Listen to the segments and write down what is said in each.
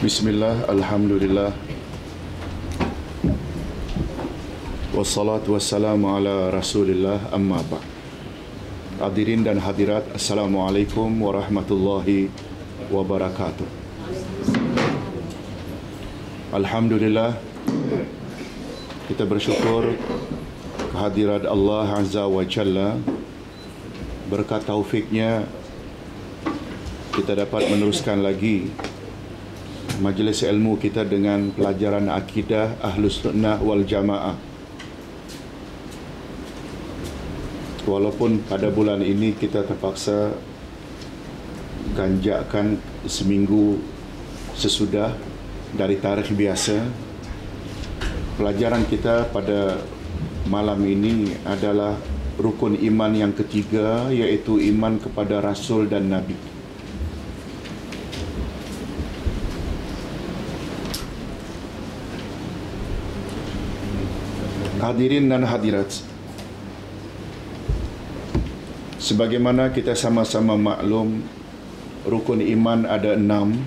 Bismillah, Alhamdulillah, wassalatu wassalamu ala Rasulillah, amma ba'd. Hadirin dan hadirat, Assalamualaikum warahmatullahi wabarakatuh. Alhamdulillah, kita bersyukur kehadirat Allah Azza wa Jalla. Berkat taufiknya kita dapat meneruskan lagi majlis ilmu kita dengan pelajaran akidah Ahlus Sunnah wal Jamaah. Walaupun pada bulan ini kita terpaksa ganjakkan seminggu sesudah dari tarikh biasa, pelajaran kita pada malam ini adalah rukun iman yang ketiga, iaitu iman kepada Rasul dan Nabi. Hadirin dan hadirat, sebagaimana kita sama-sama maklum, rukun iman ada 6.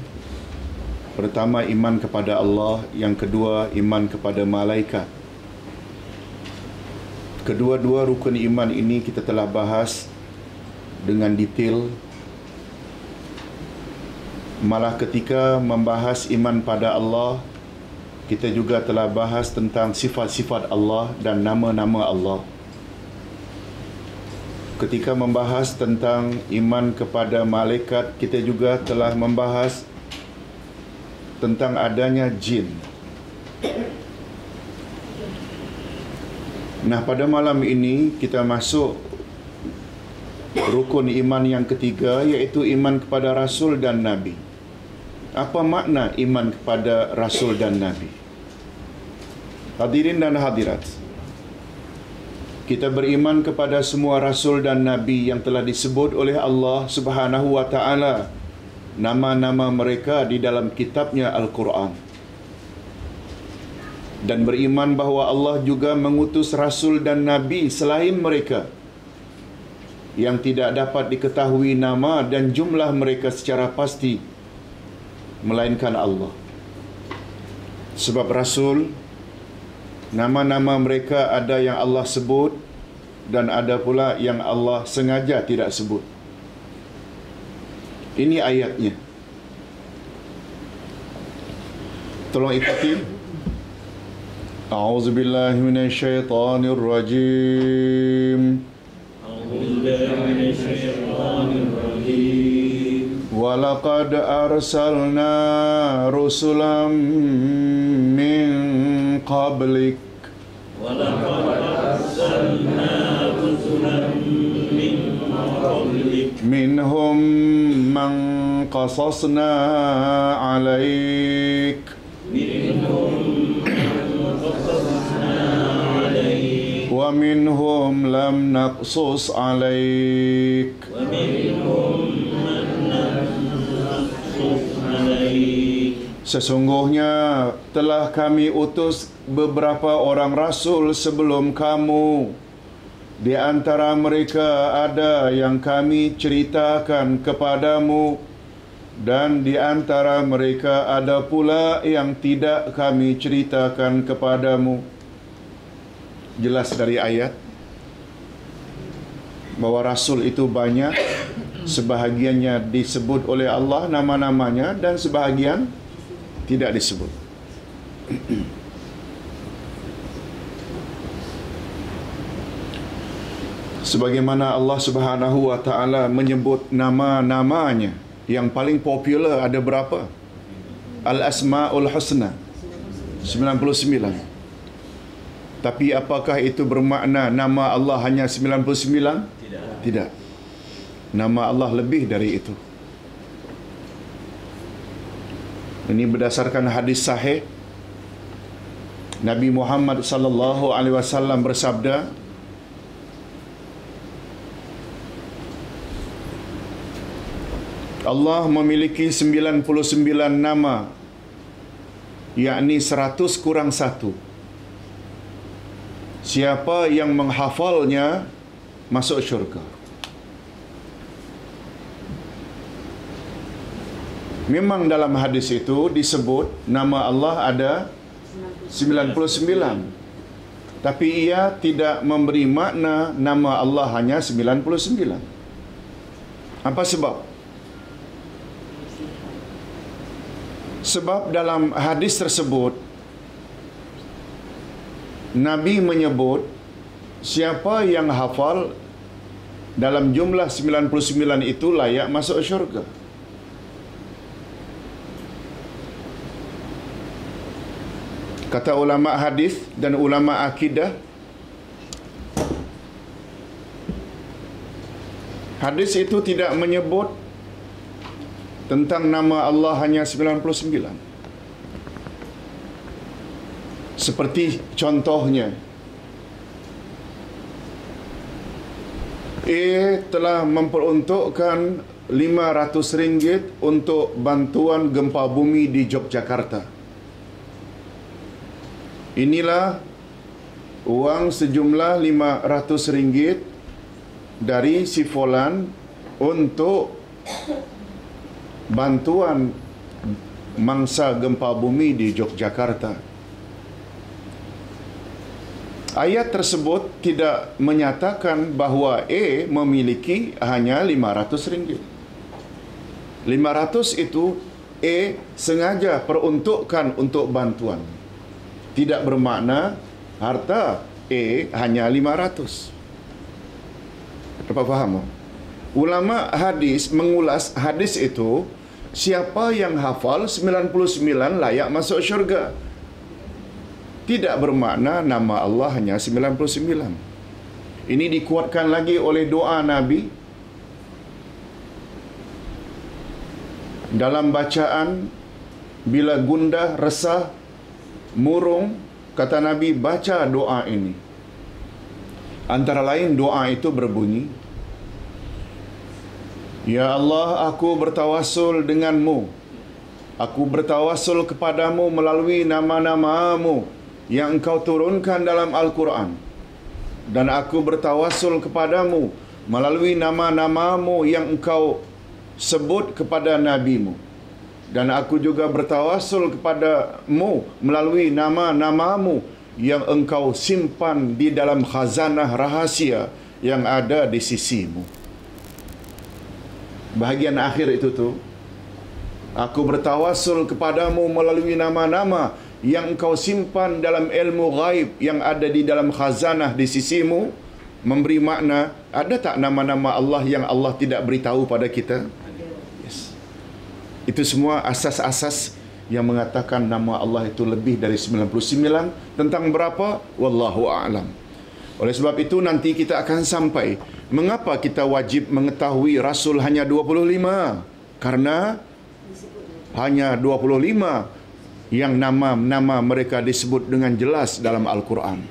Pertama, iman kepada Allah. Yang kedua, iman kepada malaikat. Kedua-dua rukun iman ini kita telah bahas dengan detail. Malah ketika membahas iman pada Allah, kita juga telah bahas tentang sifat-sifat Allah dan nama-nama Allah. Ketika membahas tentang iman kepada malaikat, kita juga telah membahas tentang adanya jin. Nah, pada malam ini kita masuk rukun iman yang ketiga, iaitu iman kepada Rasul dan Nabi. Apa makna iman kepada Rasul dan Nabi? Hadirin dan hadirat, kita beriman kepada semua Rasul dan Nabi yang telah disebut oleh Allah Subhanahu wa Ta'ala nama-nama mereka di dalam kitabnya Al-Quran, dan beriman bahawa Allah juga mengutus Rasul dan Nabi selain mereka yang tidak dapat diketahui nama dan jumlah mereka secara pasti melainkan Allah. Sebab Rasul, nama-nama mereka ada yang Allah sebut dan ada pula yang Allah sengaja tidak sebut. Ini ayatnya. Tolong ikuti. A'udzubillahi minasyaitonir rajim. A'udzubillahi minasyaitonir rajim. Walaqad arsalna rusulam min qablik. Walaqad arsalna rusulam min qablik. Minhum man qasasna alaik. Minhum man qasasna alaik. Wa minhum lam naqsus alaik. Wa minhum man lam naqsus alaik. Sesungguhnya telah kami utus beberapa orang rasul sebelum kamu. Di antara mereka ada yang kami ceritakan kepadamu, dan di antara mereka ada pula yang tidak kami ceritakan kepadamu. Jelas dari ayat bahawa Rasul itu banyak. Sebahagiannya disebut oleh Allah nama-namanya dan sebahagian tidak disebut. Sebagaimana Allah Subhanahu wa Ta'ala menyebut nama-namanya, yang paling popular ada berapa? Al-Asma'ul Husna, 99. Tapi apakah itu bermakna nama Allah hanya 99? Tidak. Nama Allah lebih dari itu. Ini berdasarkan hadis sahih. Nabi Muhammad sallallahu alaihi wasallam bersabda, Allah memiliki 99 nama, yakni 100 kurang 1. Siapa yang menghafalnya masuk syurga. Memang dalam hadis itu disebut nama Allah ada 99. Tapi ia tidak memberi makna nama Allah hanya 99. Apa sebab? Sebab dalam hadis tersebut Nabi menyebut siapa yang hafal dalam jumlah 99 itu layak masuk syurga. Kata ulama hadis dan ulama akidah, hadis itu tidak menyebut tentang nama Allah hanya 99. Seperti contohnya, A telah memperuntukkan RM500 untuk bantuan gempa bumi di Yogyakarta. Inilah uang sejumlah RM500 dari si Fulan untuk bantuan mangsa gempa bumi di Yogyakarta. Ayat tersebut tidak menyatakan bahawa A memiliki hanya RM500. 500 itu A sengaja peruntukkan untuk bantuan. Tidak bermakna harta A hanya 500. Dapat faham? Ulama hadis mengulas hadis itu, siapa yang hafal 99 layak masuk syurga. Tidak bermakna nama Allah hanya 99. Ini dikuatkan lagi oleh doa Nabi dalam bacaan bila gundah, resah, murung, kata Nabi, baca doa ini. Antara lain doa itu berbunyi, Ya Allah, aku bertawassul denganmu. Aku bertawassul kepadamu melalui nama-namamu yang engkau turunkan dalam Al-Quran. Dan aku bertawassul kepadamu melalui nama-namamu yang engkau sebut kepada nabimu. Dan aku juga bertawassul kepadamu melalui nama-namamu yang engkau simpan di dalam khazanah rahasia yang ada di sisimu. Bahagian akhir itu tu, aku bertawassul kepadamu melalui nama-nama yang engkau simpan dalam ilmu ghaib yang ada di dalam khazanah di sisimu. Memberi makna, ada tak nama-nama Allah yang Allah tidak beritahu pada kita? Yes. Itu semua asas-asas yang mengatakan nama Allah itu lebih dari 99. Tentang berapa? Wallahu a'lam. Oleh sebab itu nanti kita akan sampai mengapa kita wajib mengetahui Rasul hanya 25. Karena hanya 25 yang nama-nama mereka disebut dengan jelas dalam Al-Quran.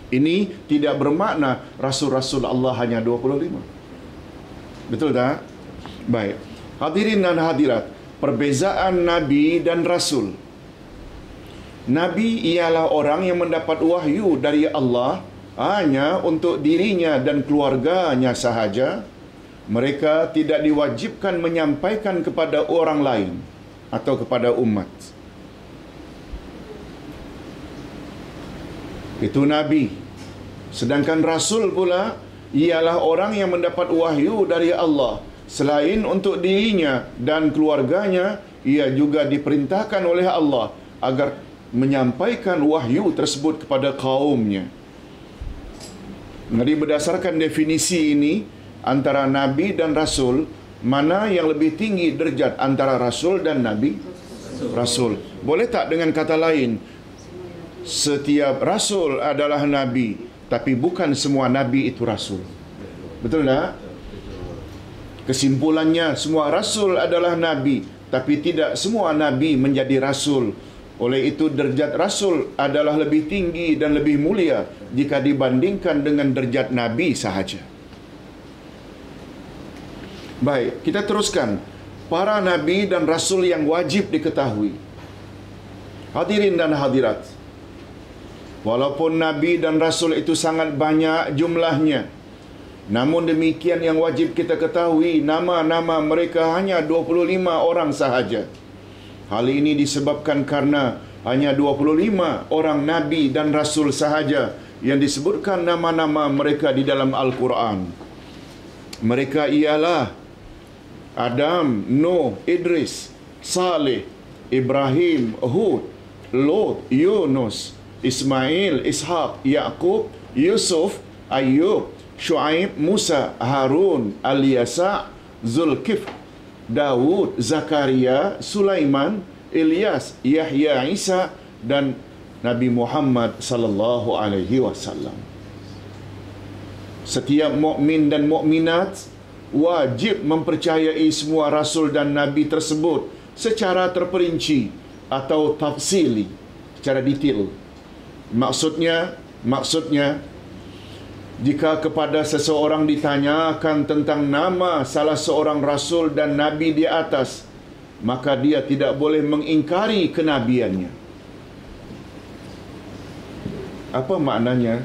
Ini tidak bermakna Rasul-Rasul Allah hanya 25. Betul tak? Baik. Hadirin dan hadirat, perbezaan Nabi dan Rasul. Nabi ialah orang yang mendapat wahyu dari Allah hanya untuk dirinya dan keluarganya sahaja. Mereka tidak diwajibkan menyampaikan kepada orang lain atau kepada umat. Itu Nabi. Sedangkan Rasul pula ialah orang yang mendapat wahyu dari Allah. Selain untuk dirinya dan keluarganya, ia juga diperintahkan oleh Allah agar menyampaikan wahyu tersebut kepada kaumnya. Jadi berdasarkan definisi ini, antara Nabi dan Rasul, mana yang lebih tinggi derajat antara Rasul dan Nabi? Rasul. Boleh tak dengan kata lain, setiap Rasul adalah Nabi, tapi bukan semua Nabi itu Rasul. Betul tak? Kesimpulannya, semua Rasul adalah Nabi, tapi tidak semua Nabi menjadi Rasul. Oleh itu, derajat Rasul adalah lebih tinggi dan lebih mulia jika dibandingkan dengan derajat Nabi sahaja. Baik, kita teruskan. Para Nabi dan Rasul yang wajib diketahui. Hadirin dan hadirat, walaupun Nabi dan Rasul itu sangat banyak jumlahnya, namun demikian yang wajib kita ketahui, nama-nama mereka hanya 25 orang sahaja. Hal ini disebabkan karena hanya 25 orang Nabi dan Rasul sahaja yang disebutkan nama-nama mereka di dalam Al-Quran. Mereka ialah Adam, Nuh, Idris, Saleh, Ibrahim, Hud, Lot, Yunus, Ismail, Ishaq, Yaqub, Yusuf, Ayub, Shu'aib, Musa, Harun, Al-Yasa', Zulkifl, Daud, Zakaria, Sulaiman, Ilyas, Yahya, Isa dan Nabi Muhammad sallallahu alaihi wasallam. Setiap mukmin dan mukminat wajib mempercayai semua rasul dan nabi tersebut secara terperinci atau tafsili, secara detail. Maksudnya jika kepada seseorang ditanyakan tentang nama salah seorang rasul dan nabi di atas, maka dia tidak boleh mengingkari kenabiannya. Apa maknanya?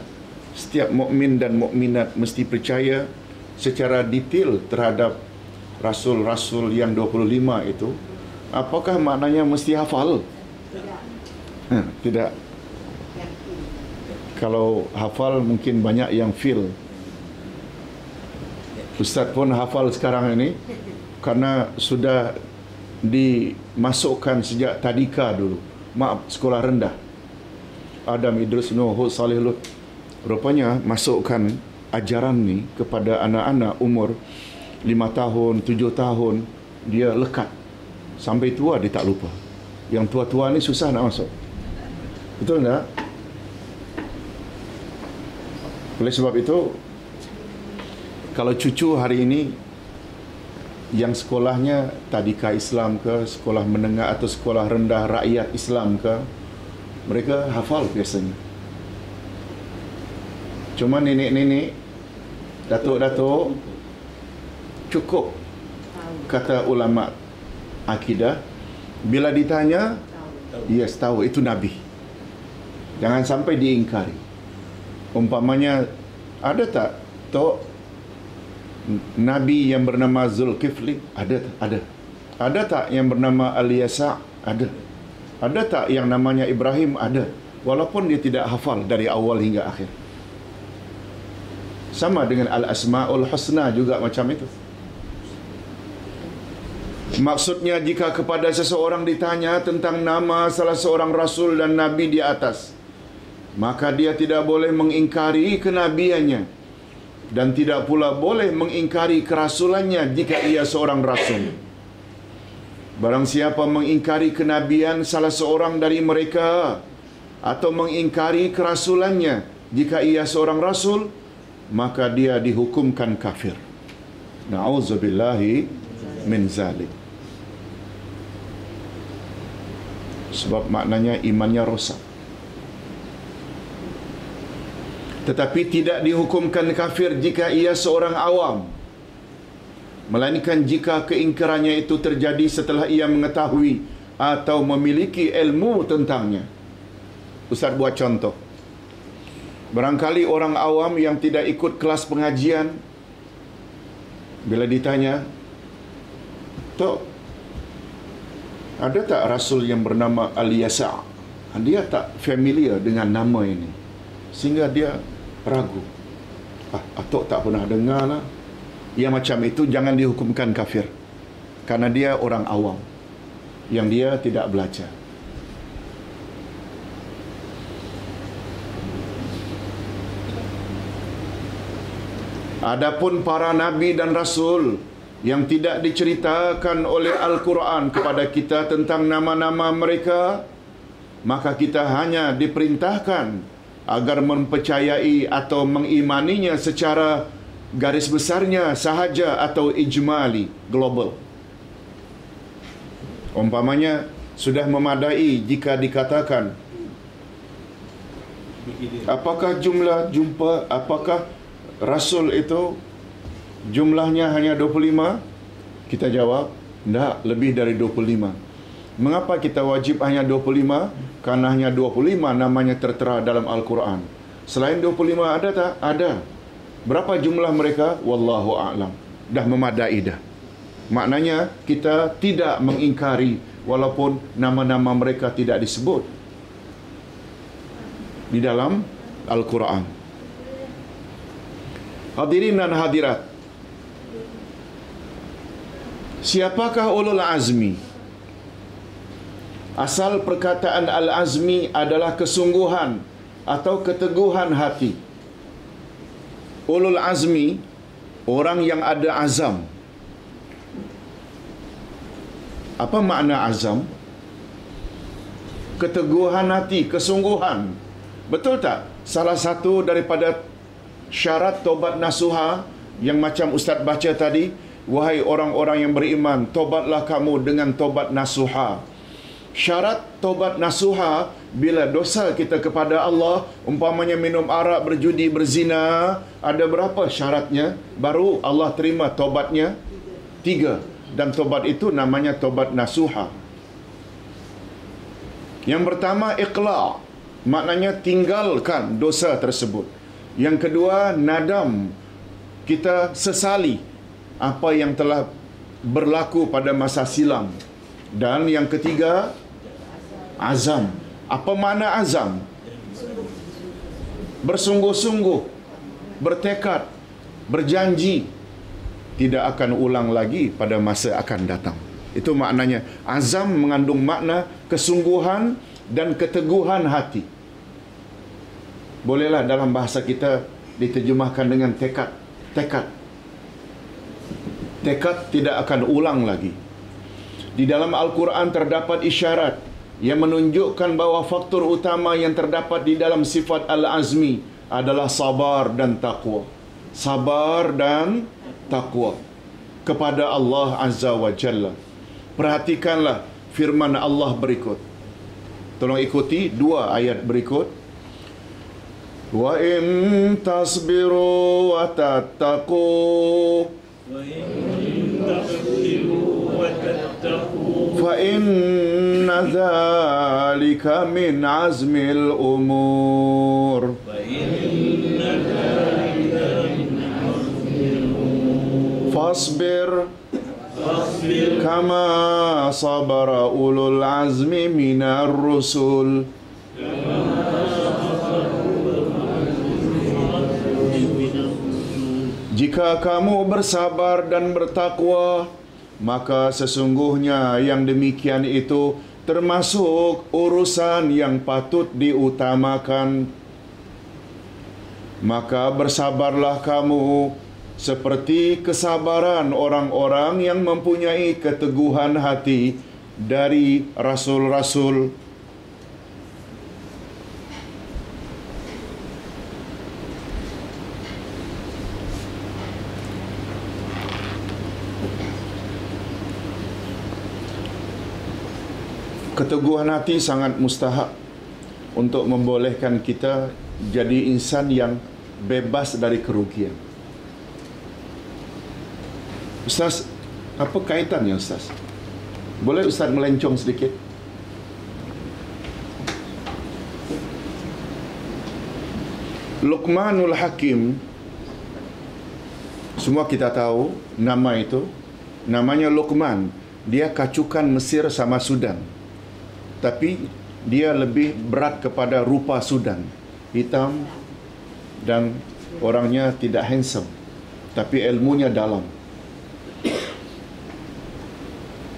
Setiap mukmin dan mukminat mesti percaya secara detail terhadap rasul-rasul yang 25 itu. Apakah maknanya mesti hafal? Tidak. Kalau hafal mungkin banyak yang feel. Ustaz pun hafal sekarang ini karena sudah dimasukkan sejak tadika dulu. Maaf, sekolah rendah. Adam, Idris, Nuh, Hud, Saleh, Lut. Rupanya masukkan ajaran ni kepada anak-anak umur 5 tahun, 7 tahun, dia lekat. Sampai tua dia tak lupa. Yang tua-tua ni susah nak masuk. Betul tak? Oleh sebab itu, kalau cucu hari ini yang sekolahnya tadika Islam ke, sekolah menengah atau sekolah rendah rakyat Islam ke, mereka hafal biasanya. Cuma nenek-nenek, datuk-datuk, cukup kata ulama akidah, bila ditanya, yes, tahu itu Nabi. Jangan sampai diingkari. Umpamanya, ada tak Tok Nabi yang bernama Zulkifli? Ada. Ada tak yang bernama Al-Yasa'? Ada. Ada tak yang namanya Ibrahim? Ada. Walaupun dia tidak hafal dari awal hingga akhir. Sama dengan Al-Asma'ul Husna juga macam itu. Maksudnya jika kepada seseorang ditanya tentang nama salah seorang Rasul dan Nabi di atas, maka dia tidak boleh mengingkari kenabiannya dan tidak pula boleh mengingkari kerasulannya jika ia seorang Rasul. Barang siapa mengingkari kenabian salah seorang dari mereka atau mengingkari kerasulannya jika ia seorang Rasul, maka dia dihukumkan kafir. Na'udzubillahi min zalik. Sebab maknanya imannya rosak. Tetapi tidak dihukumkan kafir jika ia seorang awam, melainkan jika keingkarannya itu terjadi setelah ia mengetahui atau memiliki ilmu tentangnya. Ustaz buat contoh. Barangkali orang awam yang tidak ikut kelas pengajian, bila ditanya, Tok, ada tak Rasul yang bernama Al-Yasa'? Dia tak familiar dengan nama ini, sehingga dia ragu. Tok tak pernah dengar lah. Yang macam itu jangan dihukumkan kafir, karena dia orang awam yang dia tidak belajar. Adapun para nabi dan rasul yang tidak diceritakan oleh Al-Quran kepada kita tentang nama-nama mereka, maka kita hanya diperintahkan agar mempercayai atau mengimaninya secara garis besarnya sahaja atau ijmali, global. Umpamanya sudah memadai jika dikatakan apakah apakah Rasul itu jumlahnya hanya 25? Kita jawab, tidak, lebih dari 25. Mengapa kita wajib hanya 25? Karena hanya 25 namanya tertera dalam Al-Quran. Selain 25 ada tak? Ada. Berapa jumlah mereka? Wallahu a'lam. Dah memadai dah. Maknanya kita tidak mengingkari walaupun nama-nama mereka tidak disebut di dalam Al-Quran. Hadirin dan hadirat, siapakah ulul azmi? Asal perkataan al-azmi adalah kesungguhan atau keteguhan hati. Ulul azmi, orang yang ada azam. Apa makna azam? Keteguhan hati, kesungguhan. Betul tak? Salah satu daripada syarat tobat nasuha yang macam Ustaz baca tadi, wahai orang-orang yang beriman, tobatlah kamu dengan tobat nasuha. Syarat tobat nasuha, bila dosa kita kepada Allah, umpamanya minum arak, berjudi, berzina, ada berapa syaratnya baru Allah terima tobatnya? 3. Dan tobat itu namanya tobat nasuha. Yang pertama, iqla', maknanya tinggalkan dosa tersebut. Yang kedua, nadam, kita sesali apa yang telah berlaku pada masa silam. Dan yang ketiga, azam. Apa makna azam? Bersungguh-sungguh, bertekad, berjanji tidak akan ulang lagi pada masa akan datang. Itu maknanya. Azam mengandung makna kesungguhan dan keteguhan hati. Bolehlah dalam bahasa kita diterjemahkan dengan tekad. Tekad. Tekad tidak akan ulang lagi. Di dalam Al-Quran terdapat isyarat yang menunjukkan bahawa faktor utama yang terdapat di dalam sifat Al-Azmi adalah sabar dan taqwa. Sabar dan taqwa kepada Allah Azza wa Jalla. Perhatikanlah firman Allah berikut. Tolong ikuti 2 ayat berikut. Wa in tasbiru wa tattaqu fa inna dzalika min azmil umur. Fasbir kama sabara ulul azmi minar rusul. Jika kamu bersabar dan bertakwa, maka sesungguhnya yang demikian itu termasuk urusan yang patut diutamakan. Maka bersabarlah kamu seperti kesabaran orang-orang yang mempunyai keteguhan hati dari rasul-rasul. Keteguhan hati sangat mustahak untuk membolehkan kita jadi insan yang bebas dari kerugian. Ustaz, apa kaitannya Ustaz? Boleh Ustaz melencong sedikit? Luqmanul Hakim, semua kita tahu nama itu. Namanya Luqman. Dia kacukan Mesir sama Sudan. Tapi dia lebih berat kepada rupa Sudan. Hitam dan orangnya tidak handsome. Tapi ilmunya dalam.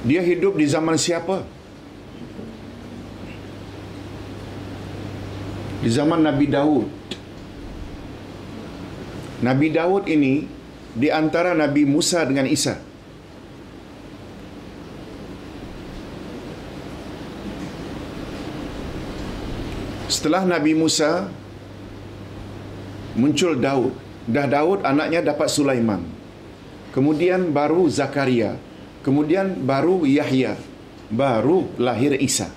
Dia hidup di zaman siapa? Di zaman Nabi Daud. Nabi Daud ini di antara Nabi Musa dengan Isa. Setelah Nabi Musa, muncul Daud. Dah Daud, anaknya dapat Sulaiman. Kemudian baru Zakaria. Kemudian baru Yahya. Baru lahir Isa.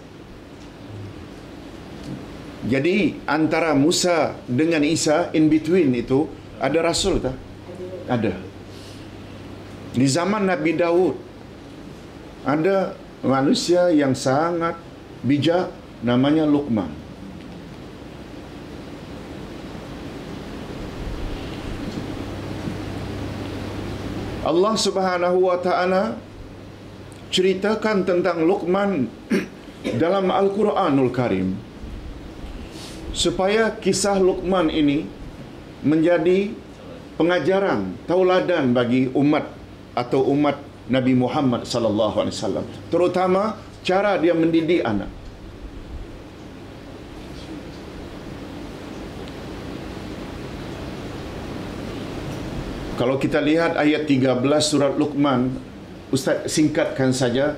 Jadi antara Musa dengan Isa, in between itu, ada Rasul tak? Ada. Di zaman Nabi Daud, ada manusia yang sangat bijak, namanya Luqman. Allah Subhanahu wa ta'ala ceritakan tentang Luqman dalam Al-Quranul Karim, supaya kisah Luqman ini menjadi pengajaran, tauladan bagi umat atau umat Nabi Muhammad sallallahu alaihi wasallam, terutama cara dia mendidik anak. Kalau kita lihat ayat 13 surat Luqman, Ustaz singkatkan saja.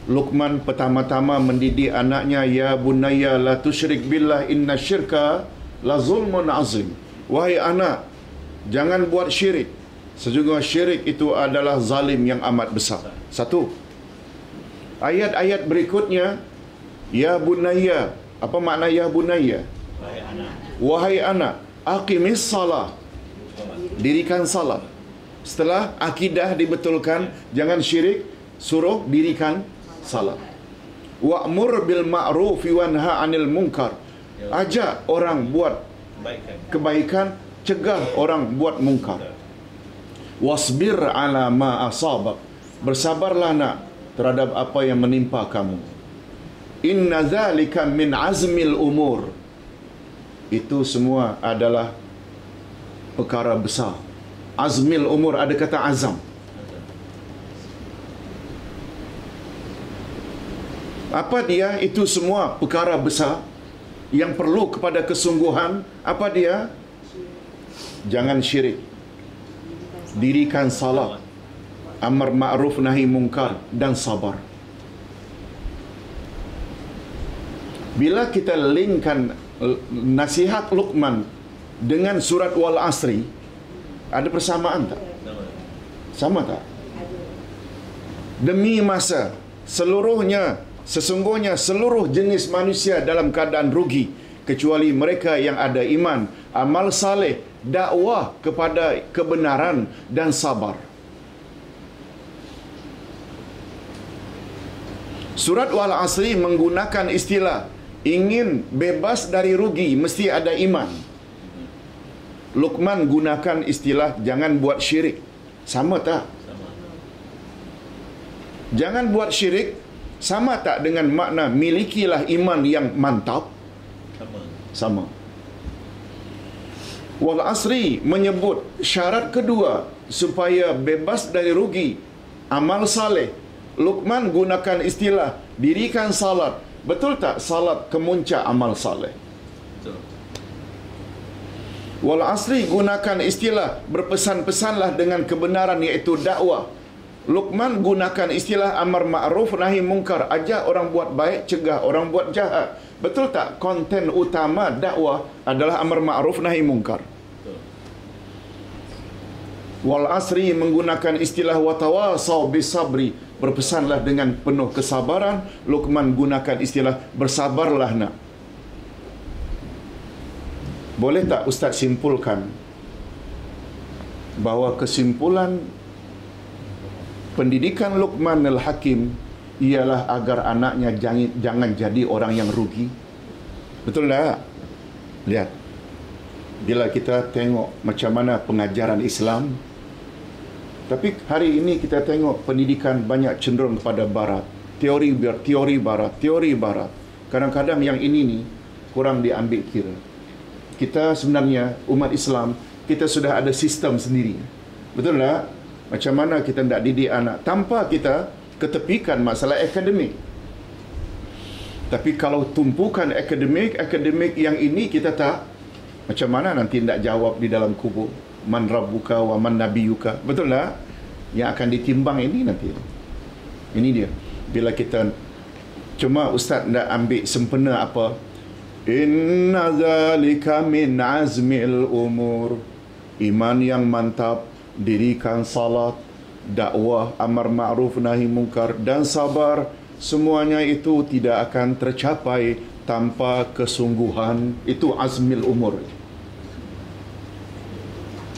Luqman pertama-tama mendidik anaknya, ya bunayya la tusyrik billah inna syirka la zulmun azim. Wahai anak, jangan buat syirik. Sesungguhnya syirik itu adalah zalim yang amat besar. Satu. Ayat-ayat berikutnya, ya bunayya. Apa makna ya bunayya? Wahai anak. Wahai anak, aqimis salah. Dirikan salat. Setelah akidah dibetulkan, jangan syirik, suruh dirikan salat. Wa'mur bil ma'ruf wanha 'anil munkar. Ajak orang buat kebaikan, cegah orang buat munkar. Wasbir 'ala ma asabak. Bersabarlah nak terhadap apa yang menimpa kamu. Inna dzalika min azmil umur. Itu semua adalah perkara besar. Azmil umur, ada kata azam. Apa dia? Itu semua perkara besar yang perlu kepada kesungguhan. Apa dia? Jangan syirik, dirikan salat, amar ma'ruf nahi munkar, dan sabar. Bila kita linkkan nasihat Luqman dengan surat Wal Asri, ada persamaan tak? Sama tak? Demi masa, sesungguhnya seluruh jenis manusia dalam keadaan rugi, kecuali mereka yang ada iman, amal saleh, dakwah kepada kebenaran dan sabar. Surat Wal Asri menggunakan istilah ingin bebas dari rugi mesti ada iman. Luqman gunakan istilah jangan buat syirik. Sama tak? Sama. Jangan buat syirik sama tak dengan makna milikilah iman yang mantap? Sama. Sama. Wal Asri menyebut syarat kedua supaya bebas dari rugi, amal saleh. Luqman gunakan istilah dirikan salat. Betul tak salat kemuncak amal saleh? Betul. Wal Asri gunakan istilah berpesan-pesanlah dengan kebenaran, iaitu dakwah. Luqman gunakan istilah amar ma'ruf nahi munkar, ajak orang buat baik, cegah orang buat jahat. Betul tak konten utama dakwah adalah amar ma'ruf nahi munkar? Betul. Wal Asri menggunakan istilah watawasau bisabri, berpesanlah dengan penuh kesabaran. Luqman gunakan istilah bersabarlah nak. Boleh tak Ustaz simpulkan bahawa kesimpulan pendidikan Luqman Al-Hakim ialah agar anaknya jangan jadi orang yang rugi? Betul tak? Lihat, bila kita tengok macam mana pengajaran Islam, tapi hari ini kita tengok pendidikan banyak cenderung kepada barat. Teori barat. Kadang-kadang yang ini ni kurang diambil kira. Kita sebenarnya umat Islam, kita sudah ada sistem sendiri. Betul tak? Macam mana kita nak didik anak tanpa kita ketepikan masalah akademik. Tapi kalau tumpukan akademik yang ini kita tak, macam mana nanti nak jawab di dalam kubur? Man rabbuka wa man nabiyuka. Betul tak? Yang akan ditimbang ini nanti. Ini dia. Bila kita cuma ustaz nak ambil sempena apa? Inna zalika min azmil umur. Iman yang mantap, dirikan salat, dakwah, amar ma'ruf nahi munkar, dan sabar, semuanya itu tidak akan tercapai tanpa kesungguhan. Itu azmil umur.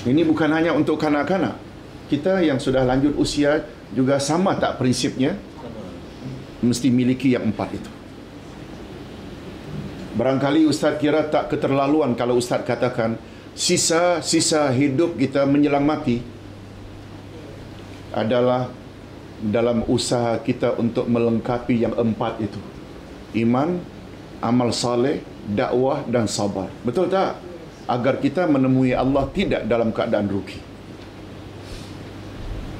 Ini bukan hanya untuk kanak-kanak. Kita yang sudah lanjut usia juga sama tak prinsipnya? Mesti miliki yang empat itu. Barangkali Ustaz kira tak keterlaluan kalau Ustaz katakan sisa hidup kita menjelang mati adalah dalam usaha kita untuk melengkapi yang 4 itu. Iman, amal saleh, dakwah dan sabar. Betul tak? Agar kita menemui Allah tidak dalam keadaan rugi.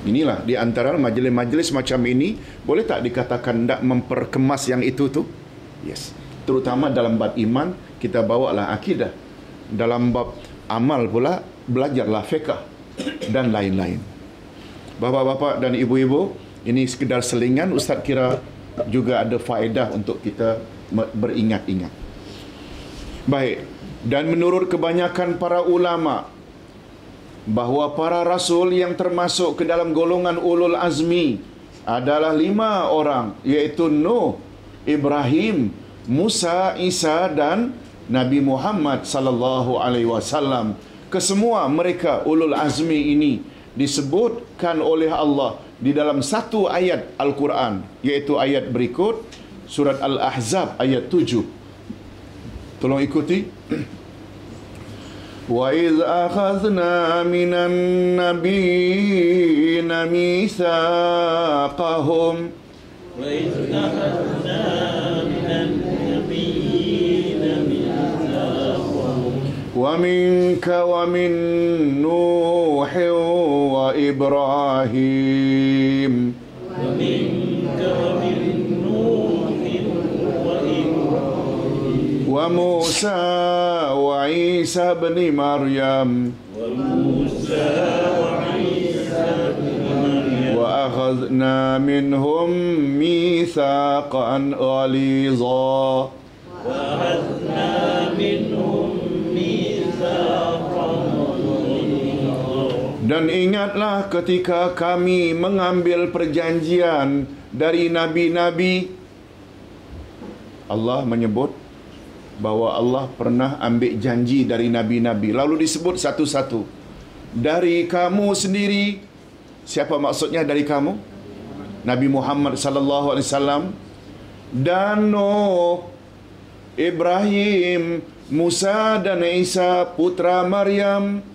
Inilah di antara majlis-majlis macam ini, boleh tak dikatakan tak memperkemas yang itu tu? Yes. Terutama dalam bab iman, kita bawalah akidah. Dalam bab amal pula, belajarlah fiqh dan lain-lain. Bapa-bapa dan ibu-ibu, ini sekedar selingan. Ustaz kira juga ada faedah untuk kita beringat-ingat. Baik. Dan menurut kebanyakan para ulama, bahawa para rasul yang termasuk ke dalam golongan ulul azmi adalah 5 orang, iaitu Nuh, Ibrahim, Musa, Isa dan Nabi Muhammad sallallahu alaihi wasallam. Kesemua mereka ulul azmi ini disebutkan oleh Allah di dalam satu ayat Al-Quran, iaitu ayat berikut, surat Al-Ahzab ayat 7. Tolong ikuti. وَإِذْ أَخَذْنَا مِنَ النَّبِيِّينَ مِيثَاقَهُمْ وَإِذْ أَخَذْنَا مِنَ النَّبِيِّينَ مِيثَاقَهُمْ وَمِنْكَ وَمِنْ نُوحٍ وَإِبْرَاهِيمَ وَمِنْكَ وَمِنْ نُوحٍ وَإِبْرَاهِيمَ وَمُوسَى وَعِيسَى بْنِ مَرْيَمَ وَمُوسَى وَعِيسَى بْنِ مَرْيَمَ وَأَخَذْنَا مِنْهُمْ مِيثَاقًا غَلِيظًا وَأَخَذْنَا مِنْهُمْ مِيثَاقًا غَلِيظًا. Dan ingatlah ketika kami mengambil perjanjian dari nabi-nabi. Allah menyebut bahawa Allah pernah ambil janji dari nabi-nabi. Lalu disebut satu-satu. Dari kamu sendiri. Siapa maksudnya dari kamu? Nabi Muhammad sallallahu alaihi wasallam. Dan Nuh, Ibrahim, Musa dan Isa putra Maryam.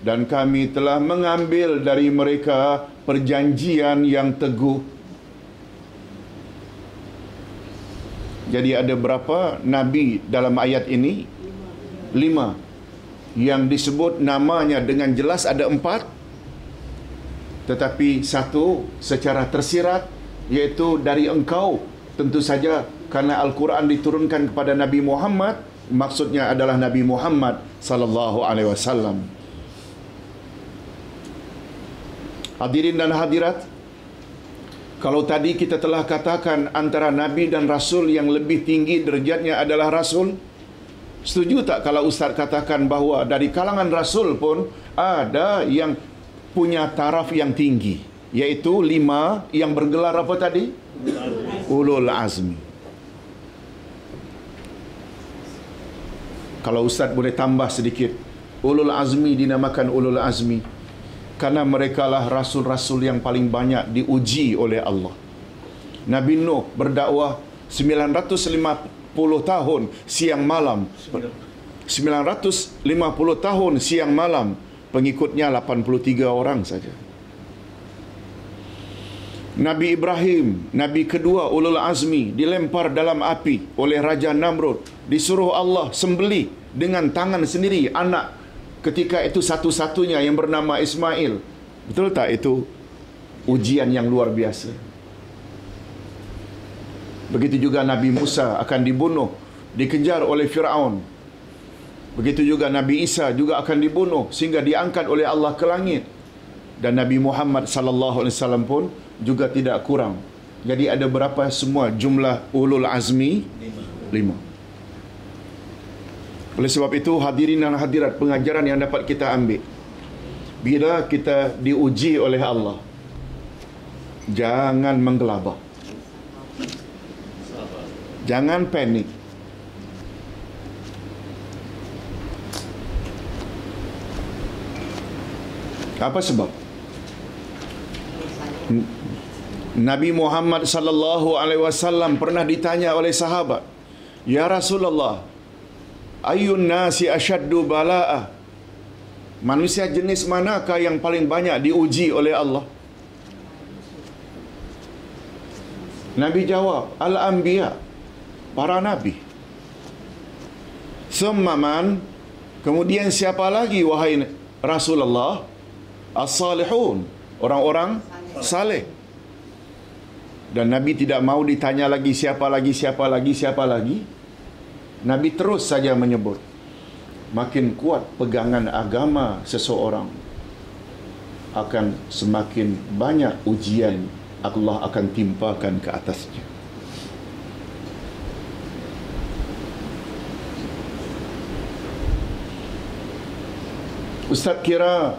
Dan kami telah mengambil dari mereka perjanjian yang teguh. Jadi ada berapa nabi dalam ayat ini? 5. Yang disebut namanya dengan jelas ada 4. Tetapi 1 secara tersirat, iaitu dari engkau. Tentu saja karena Al-Quran diturunkan kepada Nabi Muhammad, maksudnya adalah Nabi Muhammad sallallahu alaihi wasallam. Hadirin dan hadirat, kalau tadi kita telah katakan antara Nabi dan Rasul yang lebih tinggi derajatnya adalah Rasul, setuju tak kalau Ustaz katakan bahawa dari kalangan Rasul pun ada yang punya taraf yang tinggi, iaitu 5 yang bergelar apa tadi? Ulul Azmi. Kalau Ustaz boleh tambah sedikit, Ulul Azmi dinamakan Ulul Azmi karena merekalah rasul-rasul yang paling banyak diuji oleh Allah. Nabi Nuh berdakwah 950 tahun siang malam. 950 tahun siang malam. Pengikutnya 83 orang saja. Nabi Ibrahim, Nabi kedua Ulul Azmi, dilempar dalam api oleh Raja Namrud. Disuruh Allah sembelih dengan tangan sendiri anak ketika itu satu-satunya yang bernama Ismail. Betul tak itu ujian yang luar biasa? Begitu juga Nabi Musa akan dibunuh, dikejar oleh Fir'aun. Begitu juga Nabi Isa juga akan dibunuh sehingga diangkat oleh Allah ke langit. Dan Nabi Muhammad sallallahu alaihi wasallam pun juga tidak kurang. Jadi ada berapa semua jumlah ulul azmi? 5. Oleh sebab itu, hadirin dan hadirat, pengajaran yang dapat kita ambil bila kita diuji oleh Allah, jangan menggelabah, jangan panik. Apa sebab? Nabi Muhammad sallallahu alaihi wasallam pernah ditanya oleh sahabat, "Ya Rasulullah, ayyun nasi asyaddu bala'ah?" Manusia jenis manakah yang paling banyak diuji oleh Allah? Nabi jawab, Al-Anbiya, para Nabi. Thumma man, kemudian siapa lagi wahai Rasulullah? As-salihun, orang-orang saleh. Dan Nabi tidak mau ditanya lagi siapa lagi. Nabi terus saja menyebut. Makin kuat pegangan agama seseorang, akan semakin banyak ujian Allah akan timpakan ke atasnya. Ustaz kira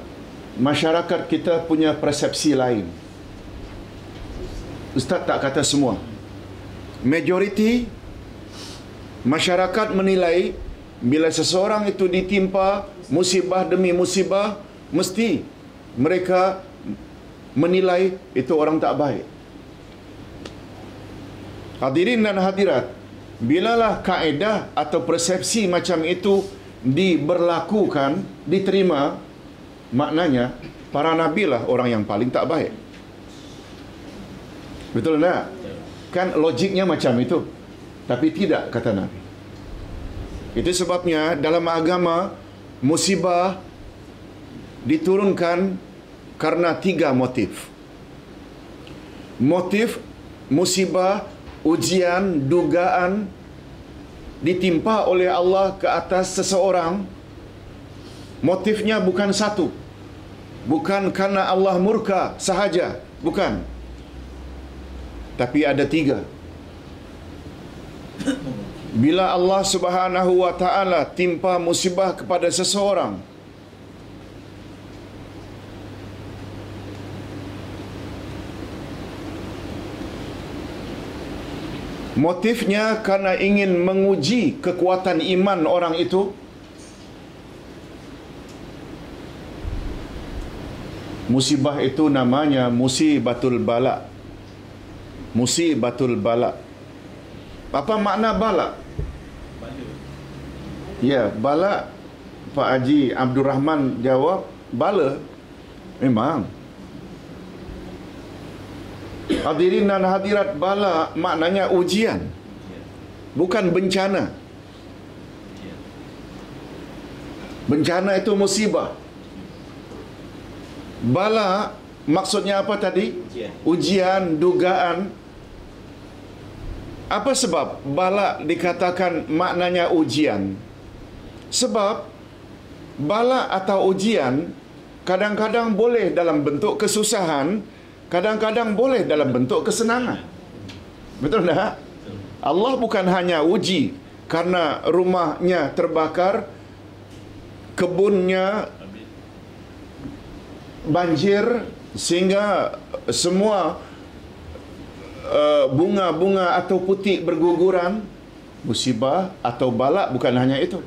masyarakat kita punya persepsi lain. Ustaz tak kata semua. Majoriti masyarakat menilai bila seseorang itu ditimpa musibah demi musibah, mesti mereka menilai itu orang tak baik. Hadirin dan hadirat, bilalah kaedah atau persepsi macam itu diberlakukan, diterima, maknanya para nabi lah orang yang paling tak baik. Betul tak? Kan logiknya macam itu. Tapi tidak, kata Nabi. Itu sebabnya dalam agama musibah diturunkan karena 3 motif. Motif musibah, ujian, dugaan ditimpa oleh Allah ke atas seseorang. Motifnya bukan satu. Bukan karena Allah murka sahaja, bukan. Tapi ada 3. Bila Allah Subhanahu wa ta'ala timpa musibah kepada seseorang, motifnya karena ingin menguji kekuatan iman orang itu, musibah itu namanya musibatul bala. Musibatul bala. Apa makna bala? Ya, bala. Pak Haji Abdul Rahman jawab, bala. Memang. Hadirin dan hadirat, bala maknanya ujian, bukan bencana. Bencana itu musibah. Bala maksudnya apa tadi? Ujian, dugaan. Apa sebab bala dikatakan maknanya ujian? Sebab bala atau ujian kadang-kadang boleh dalam bentuk kesusahan, kadang-kadang boleh dalam bentuk kesenangan. Betul tak? Allah bukan hanya uji karena rumahnya terbakar, kebunnya banjir sehingga semua bunga-bunga atau putik berguguran. Musibah atau bala bukan hanya itu.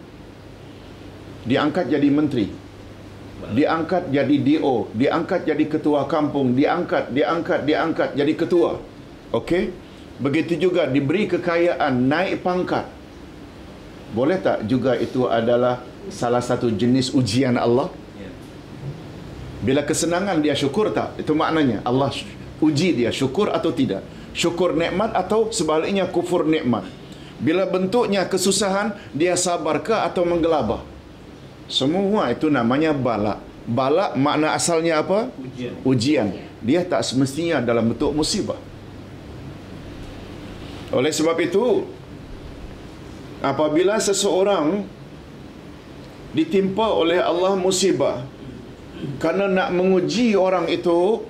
Diangkat jadi menteri, diangkat jadi DO, diangkat jadi ketua kampung, diangkat jadi ketua. Okey? Begitu juga diberi kekayaan, naik pangkat. Boleh tak juga itu adalah salah satu jenis ujian Allah? Bila kesenangan dia syukur tak? Itu maknanya Allah uji dia syukur atau tidak. Syukur nikmat atau sebaliknya kufur nikmat. Bila bentuknya kesusahan, dia sabar ke atau menggelabah? Semua itu namanya bala. Bala makna asalnya apa? Ujian. Dia tak semestinya dalam bentuk musibah. Oleh sebab itu, apabila seseorang ditimpa oleh Allah musibah kerana nak menguji orang itu,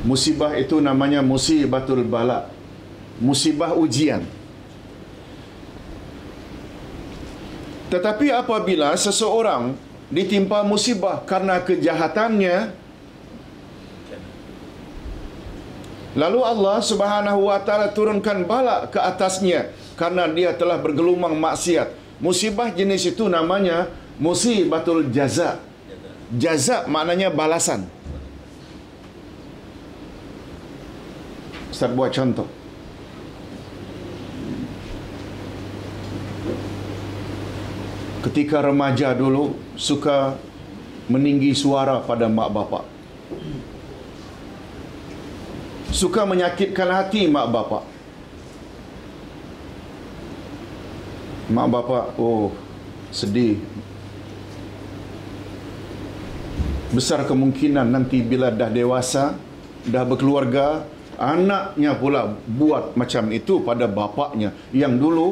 musibah itu namanya musibatul bala, musibah ujian. Tetapi apabila seseorang ditimpa musibah karena kejahatannya, lalu Allah Subhanahu wa ta'ala turunkan bala ke atasnya karena dia telah bergelumang maksiat, musibah jenis itu namanya musibatul jaza. Jaza maknanya balasan. Ustaz buat contoh. Ketika remaja dulu suka meninggi suara pada mak bapak. suka menyakitkan hati mak bapak. Mak bapak, oh sedih. Besar kemungkinan nanti bila dah dewasa, dah berkeluarga, anaknya pula buat macam itu pada bapaknya. Yang dulu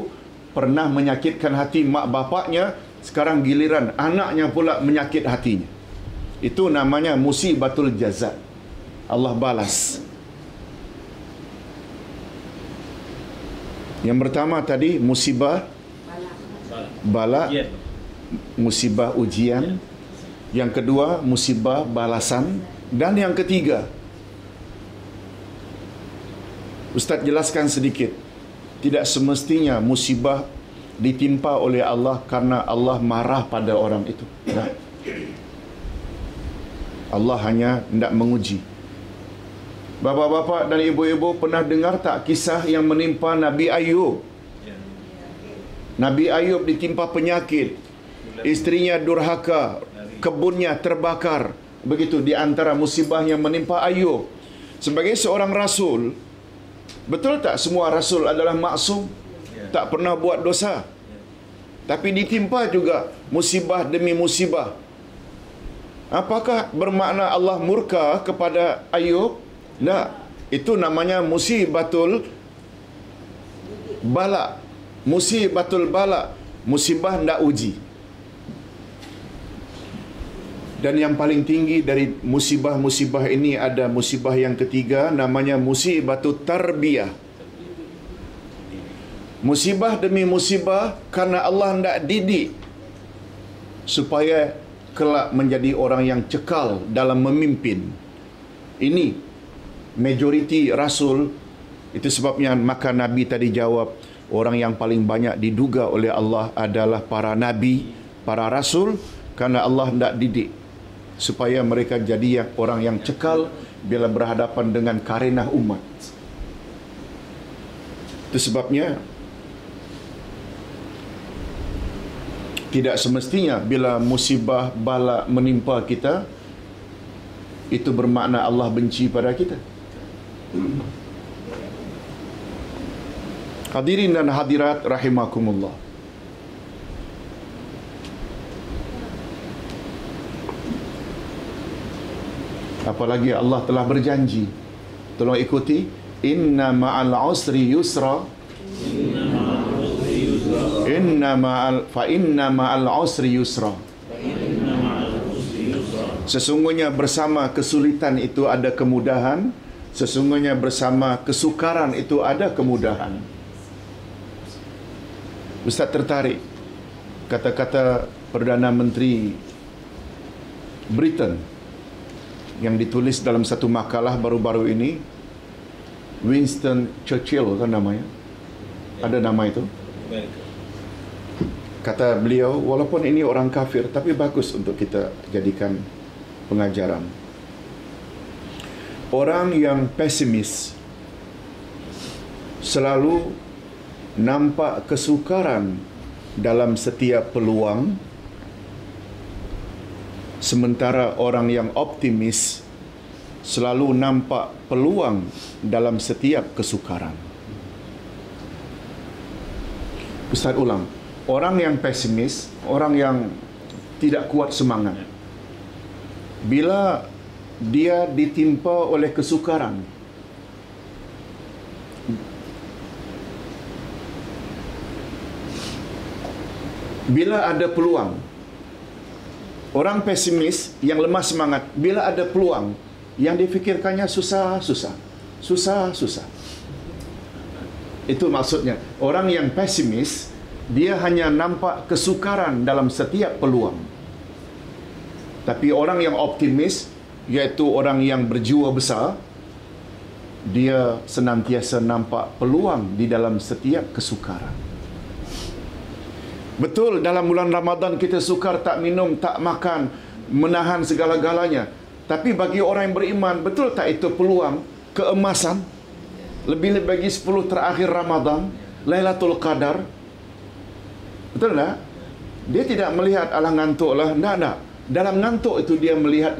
pernah menyakitkan hati mak bapaknya, sekarang giliran anaknya pula menyakit hatinya. Itu namanya musibatul jaza. Allah balas. Yang pertama tadi musibah bala, musibah ujian. Yang kedua musibah balasan. Dan yang ketiga, Ustaz jelaskan sedikit. Tidak semestinya musibah ditimpa oleh Allah karena Allah marah pada orang itu. Nah, Allah hanya hendak menguji. Bapa-bapa dan ibu-ibu pernah dengar tak kisah yang menimpa Nabi Ayub? Nabi Ayub ditimpa penyakit, isterinya durhaka, kebunnya terbakar. Begitu di antara musibah yang menimpa Ayub. Sebagai seorang rasul, betul tak semua rasul adalah maksum? Tak pernah buat dosa. Tapi ditimpa juga musibah demi musibah. Apakah bermakna Allah murka kepada Ayub? Tak. Itu namanya musibatul bala. Musibatul bala. Musibah ndak uji. Dan yang paling tinggi dari musibah-musibah ini ada musibah yang ketiga, namanya musibatul tarbiyah. Musibah demi musibah karena Allah hendak didik supaya kelak menjadi orang yang cekal dalam memimpin. Ini majoriti rasul. Itu sebabnya maka Nabi tadi jawab, orang yang paling banyak diduga oleh Allah adalah para nabi, para rasul, karena Allah hendak didik supaya mereka jadi orang yang cekal bila berhadapan dengan karenah umat. Itu sebabnya tidak semestinya bila musibah bala menimpa kita itu bermakna Allah benci pada kita. Hadirin dan hadirat rahimakumullah. Apalagi Allah telah berjanji. Tolong ikuti, inna ma'al usri yusra. Inna ma'al usri yusra. Sesungguhnya bersama kesulitan itu ada kemudahan, sesungguhnya bersama kesukaran itu ada kemudahan. Ustaz tertarik kata-kata Perdana Menteri Britain yang ditulis dalam satu makalah baru-baru ini. Winston Churchill kan namanya. Ada nama itu. Kata beliau, walaupun ini orang kafir, tapi bagus untuk kita jadikan pengajaran. Orang yang pesimis selalu nampak kesukaran dalam setiap peluang, sementara orang yang optimis selalu nampak peluang dalam setiap kesukaran. Ustaz ulang. Orang yang pesimis, orang yang tidak kuat semangat, bila dia ditimpa oleh kesukaran, bila ada peluang, orang pesimis yang lemah semangat, bila ada peluang, yang difikirkannya susah-susah. Susah-susah. Itu maksudnya. Orang yang pesimis, dia hanya nampak kesukaran dalam setiap peluang. Tapi orang yang optimis, iaitu orang yang berjiwa besar, dia senantiasa nampak peluang di dalam setiap kesukaran. Betul, dalam bulan Ramadan kita sukar, tak minum, tak makan, menahan segala-galanya. Tapi bagi orang yang beriman, betul tak itu peluang keemasan? Lebih-lebih bagi 10 terakhir Ramadan, Lailatul Qadar. Betul tak? Dia tidak melihat alah ngantuk lah. Tak. Dalam ngantuk itu dia melihat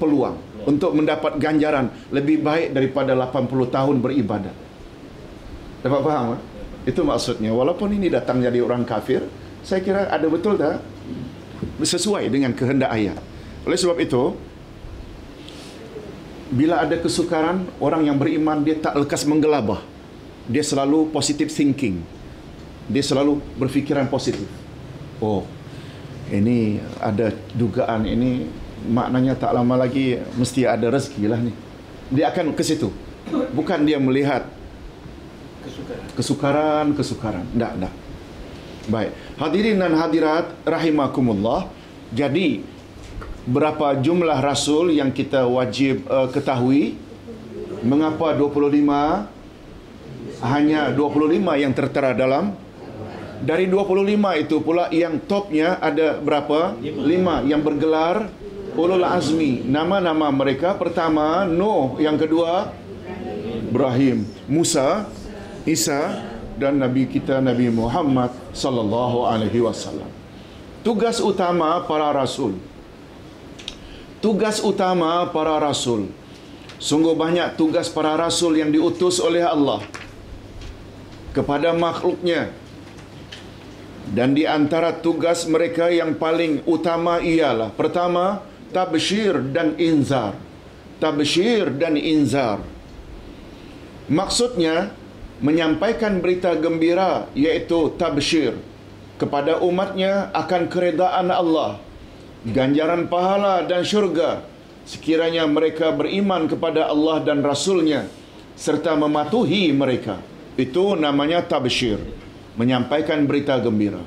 peluang untuk mendapat ganjaran lebih baik daripada 80 tahun beribadat. Dapat faham? Itu maksudnya. Walaupun ini datang jadi orang kafir, saya kira ada betul tak? Sesuai dengan kehendak ayat. Oleh sebab itu, bila ada kesukaran, orang yang beriman dia tak lekas menggelabah. Dia selalu positive thinking. Dia selalu berfikiran positif. Oh, ini ada dugaan ini, maknanya tak lama lagi mesti ada rezeki lah ni. Dia akan ke situ. Bukan dia melihat kesukaran. Tak. Baik. Hadirin dan hadirat rahimakumullah. Jadi berapa jumlah rasul yang kita wajib ketahui? Mengapa 25? Hanya 25 yang tertera dalam. Dari 25 itu pula yang topnya ada berapa? 5 yang bergelar ulul azmi. Nama-nama mereka: pertama Nuh, yang kedua Ibrahim, Musa, Isa, dan Nabi kita Nabi Muhammad sallallahu alaihi wasallam. Tugas utama para rasul. Tugas utama para rasul. Sungguh banyak tugas para rasul yang diutus oleh Allah kepada makhluknya. Dan di antara tugas mereka yang paling utama ialah: pertama, tabsyir dan inzar. Tabsyir dan inzar. Maksudnya menyampaikan berita gembira, iaitu tabsyir kepada umatnya akan keredaan Allah, ganjaran pahala dan syurga sekiranya mereka beriman kepada Allah dan Rasulnya serta mematuhi mereka. Itu namanya tabsyir, menyampaikan berita gembira.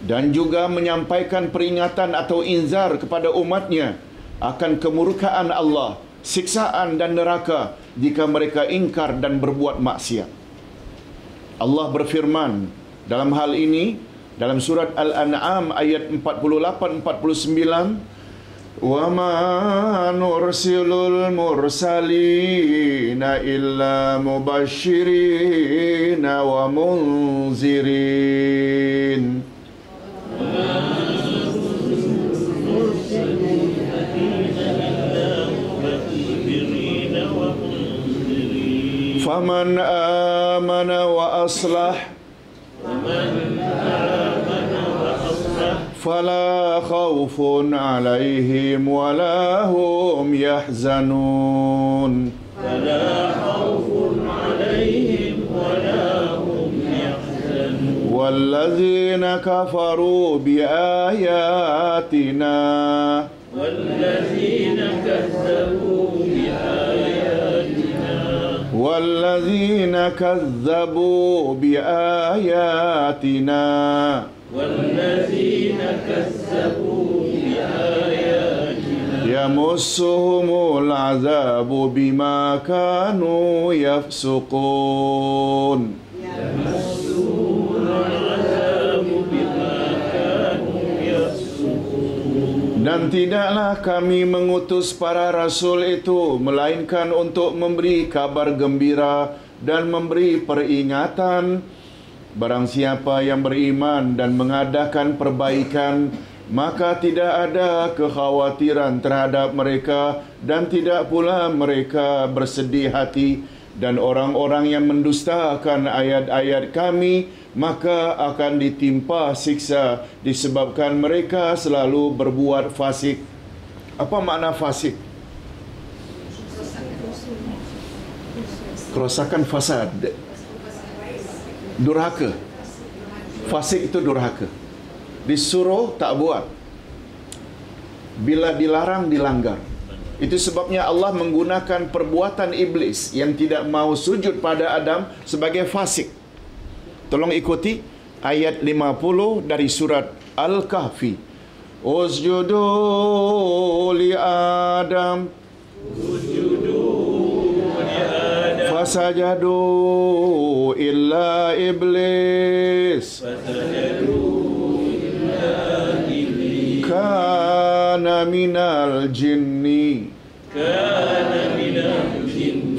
Dan juga menyampaikan peringatan atau inzar kepada umatnya akan kemurkaan Allah, siksaan dan neraka jika mereka ingkar dan berbuat maksiat. Allah berfirman dalam hal ini dalam surat Al-An'am ayat 48-49, "Wa ma nursilul mursalina illa mubashshirina wa munzirin." Faman amana wa aslah fala khawfun alaihim wala hum yahzanun. Wallazina kafaru biayatina والذين كذبوا بآياتنا يمسهم العذاب بما كانوا يفسقون. Dan tidaklah kami mengutus para rasul itu melainkan untuk memberi kabar gembira dan memberi peringatan. Barang siapa yang beriman dan mengadakan perbaikan, maka tidak ada kekhawatiran terhadap mereka dan tidak pula mereka bersedih hati. Dan orang-orang yang mendustakan ayat-ayat kami, maka akan ditimpa siksa disebabkan mereka selalu berbuat fasik. Apa makna fasik? Kerosakan, fasad, durhaka. Fasik itu durhaka. Disuruh tak buat, bila dilarang dilanggar. Itu sebabnya Allah menggunakan perbuatan iblis yang tidak mau sujud pada Adam sebagai fasik. Tolong ikuti ayat 50 dari surat Al-Kahfi. Usjudu li Adam fasajadu illa iblis kana minal jinni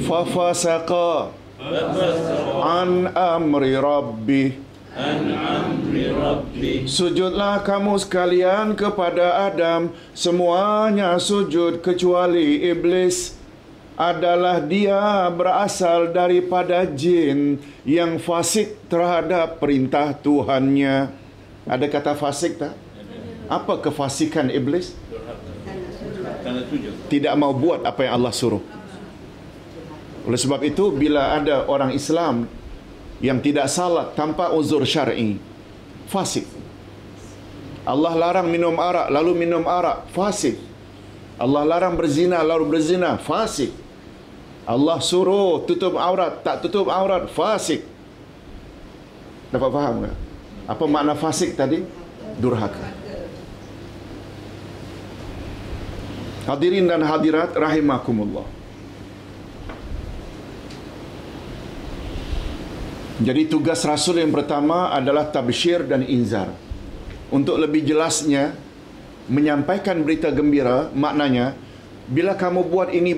fafasaqa an amri rabbih عن أمر ربك Sujudlah kamu sekalian kepada Adam. Semuanya sujud kecuali iblis. Adalah dia berasal daripada jin yang fasik terhadap perintah Tuhannya. Ada kata fasik tak? Apa kefasikan iblis? Tanda tujuh. Tidak mau buat apa yang Allah suruh. Oleh sebab itu, bila ada orang Islam yang tidak salat tanpa uzur syar'i, fasik. Allah larang minum arak, lalu minum arak, fasik. Allah larang berzina, lalu berzina, fasik. Allah suruh tutup aurat, tak tutup aurat, fasik. Dapat faham tak? Apa makna fasik tadi? Durhaka. Hadirin dan hadirat rahimakumullah. Jadi tugas Rasul yang pertama adalah tabsyir dan inzar. Untuk lebih jelasnya, menyampaikan berita gembira, maknanya, bila kamu buat ini,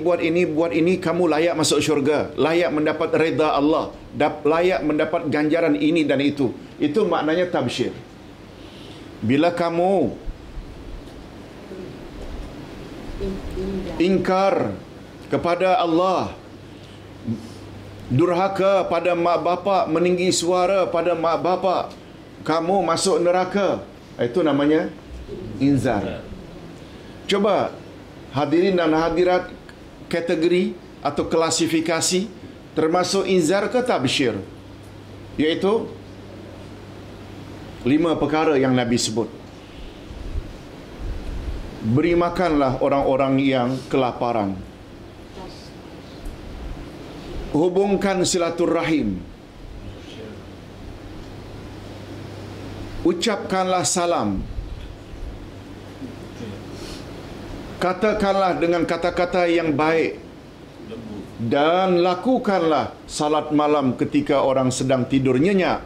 kamu layak masuk syurga, layak mendapat reda Allah, layak mendapat ganjaran ini dan itu. Itu maknanya tabsyir. Bila kamu ingkar kepada Allah, durhaka pada mak bapak, meninggi suara pada mak bapak, kamu masuk neraka. Itu namanya inzar. Coba hadirin dan hadirat kategori atau klasifikasi termasuk inzar ke tabsyir, iaitu 5 perkara yang Nabi sebut. Beri makanlah orang-orang yang kelaparan. Hubungkan silaturrahim. Ucapkanlah salam. Katakanlah dengan kata-kata yang baik. Dan lakukanlah salat malam ketika orang sedang tidur nyenyak.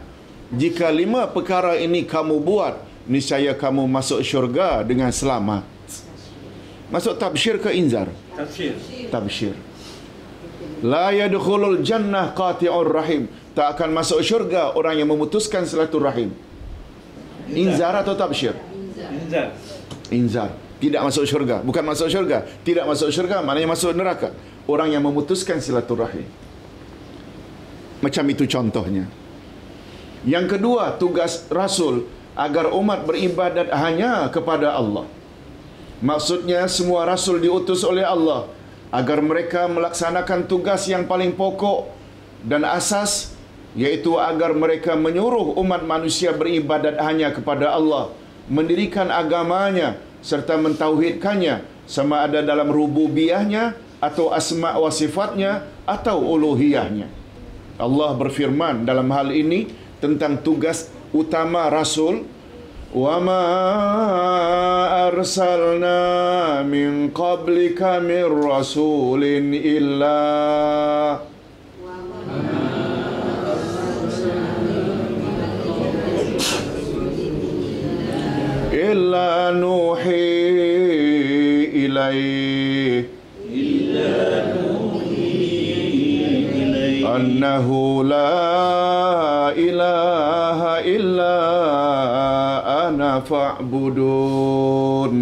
Jika 5 perkara ini kamu buat, niscaya kamu masuk syurga dengan selamat. Masuk tabsyir ke inzar? Tafsir. Tabsyir. La yadkhulul jannah qati'ur rahim. Tak akan masuk syurga orang yang memutuskan silaturahim. Inzar atau tabsyir? Inzar. Inzar. Tidak masuk syurga. Bukan masuk syurga. Tidak masuk syurga maknanya masuk neraka. Orang yang memutuskan silaturahim. Macam itu contohnya. Yang kedua, tugas Rasul agar umat beribadat hanya kepada Allah. Maksudnya semua Rasul diutus oleh Allah agar mereka melaksanakan tugas yang paling pokok dan asas, iaitu agar mereka menyuruh umat manusia beribadat hanya kepada Allah, mendirikan agamanya serta mentauhidkannya, sama ada dalam rububiyahnya atau asma' wa sifatnya atau uluhiyahnya. Allah berfirman dalam hal ini tentang tugas utama Rasul, wa ma arsalna min qablika min rasulin illa nuhi ilaih annahu la ilaha illa ana fa'budun.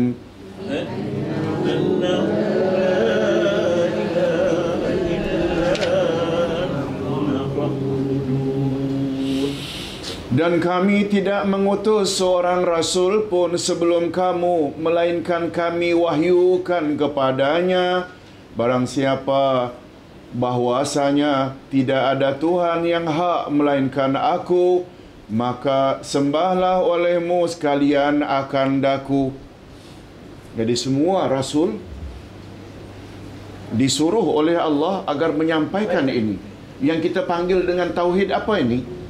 Dan kami tidak mengutus seorang rasul pun sebelum kamu, melainkan kami wahyukan kepadanya barang siapa bahwasanya tidak ada Tuhan yang hak melainkan aku, maka sembahlah olehmu sekalian akan daku. Jadi semua rasul disuruh oleh Allah agar menyampaikan ini. Yang kita panggil dengan tauhid apa ini?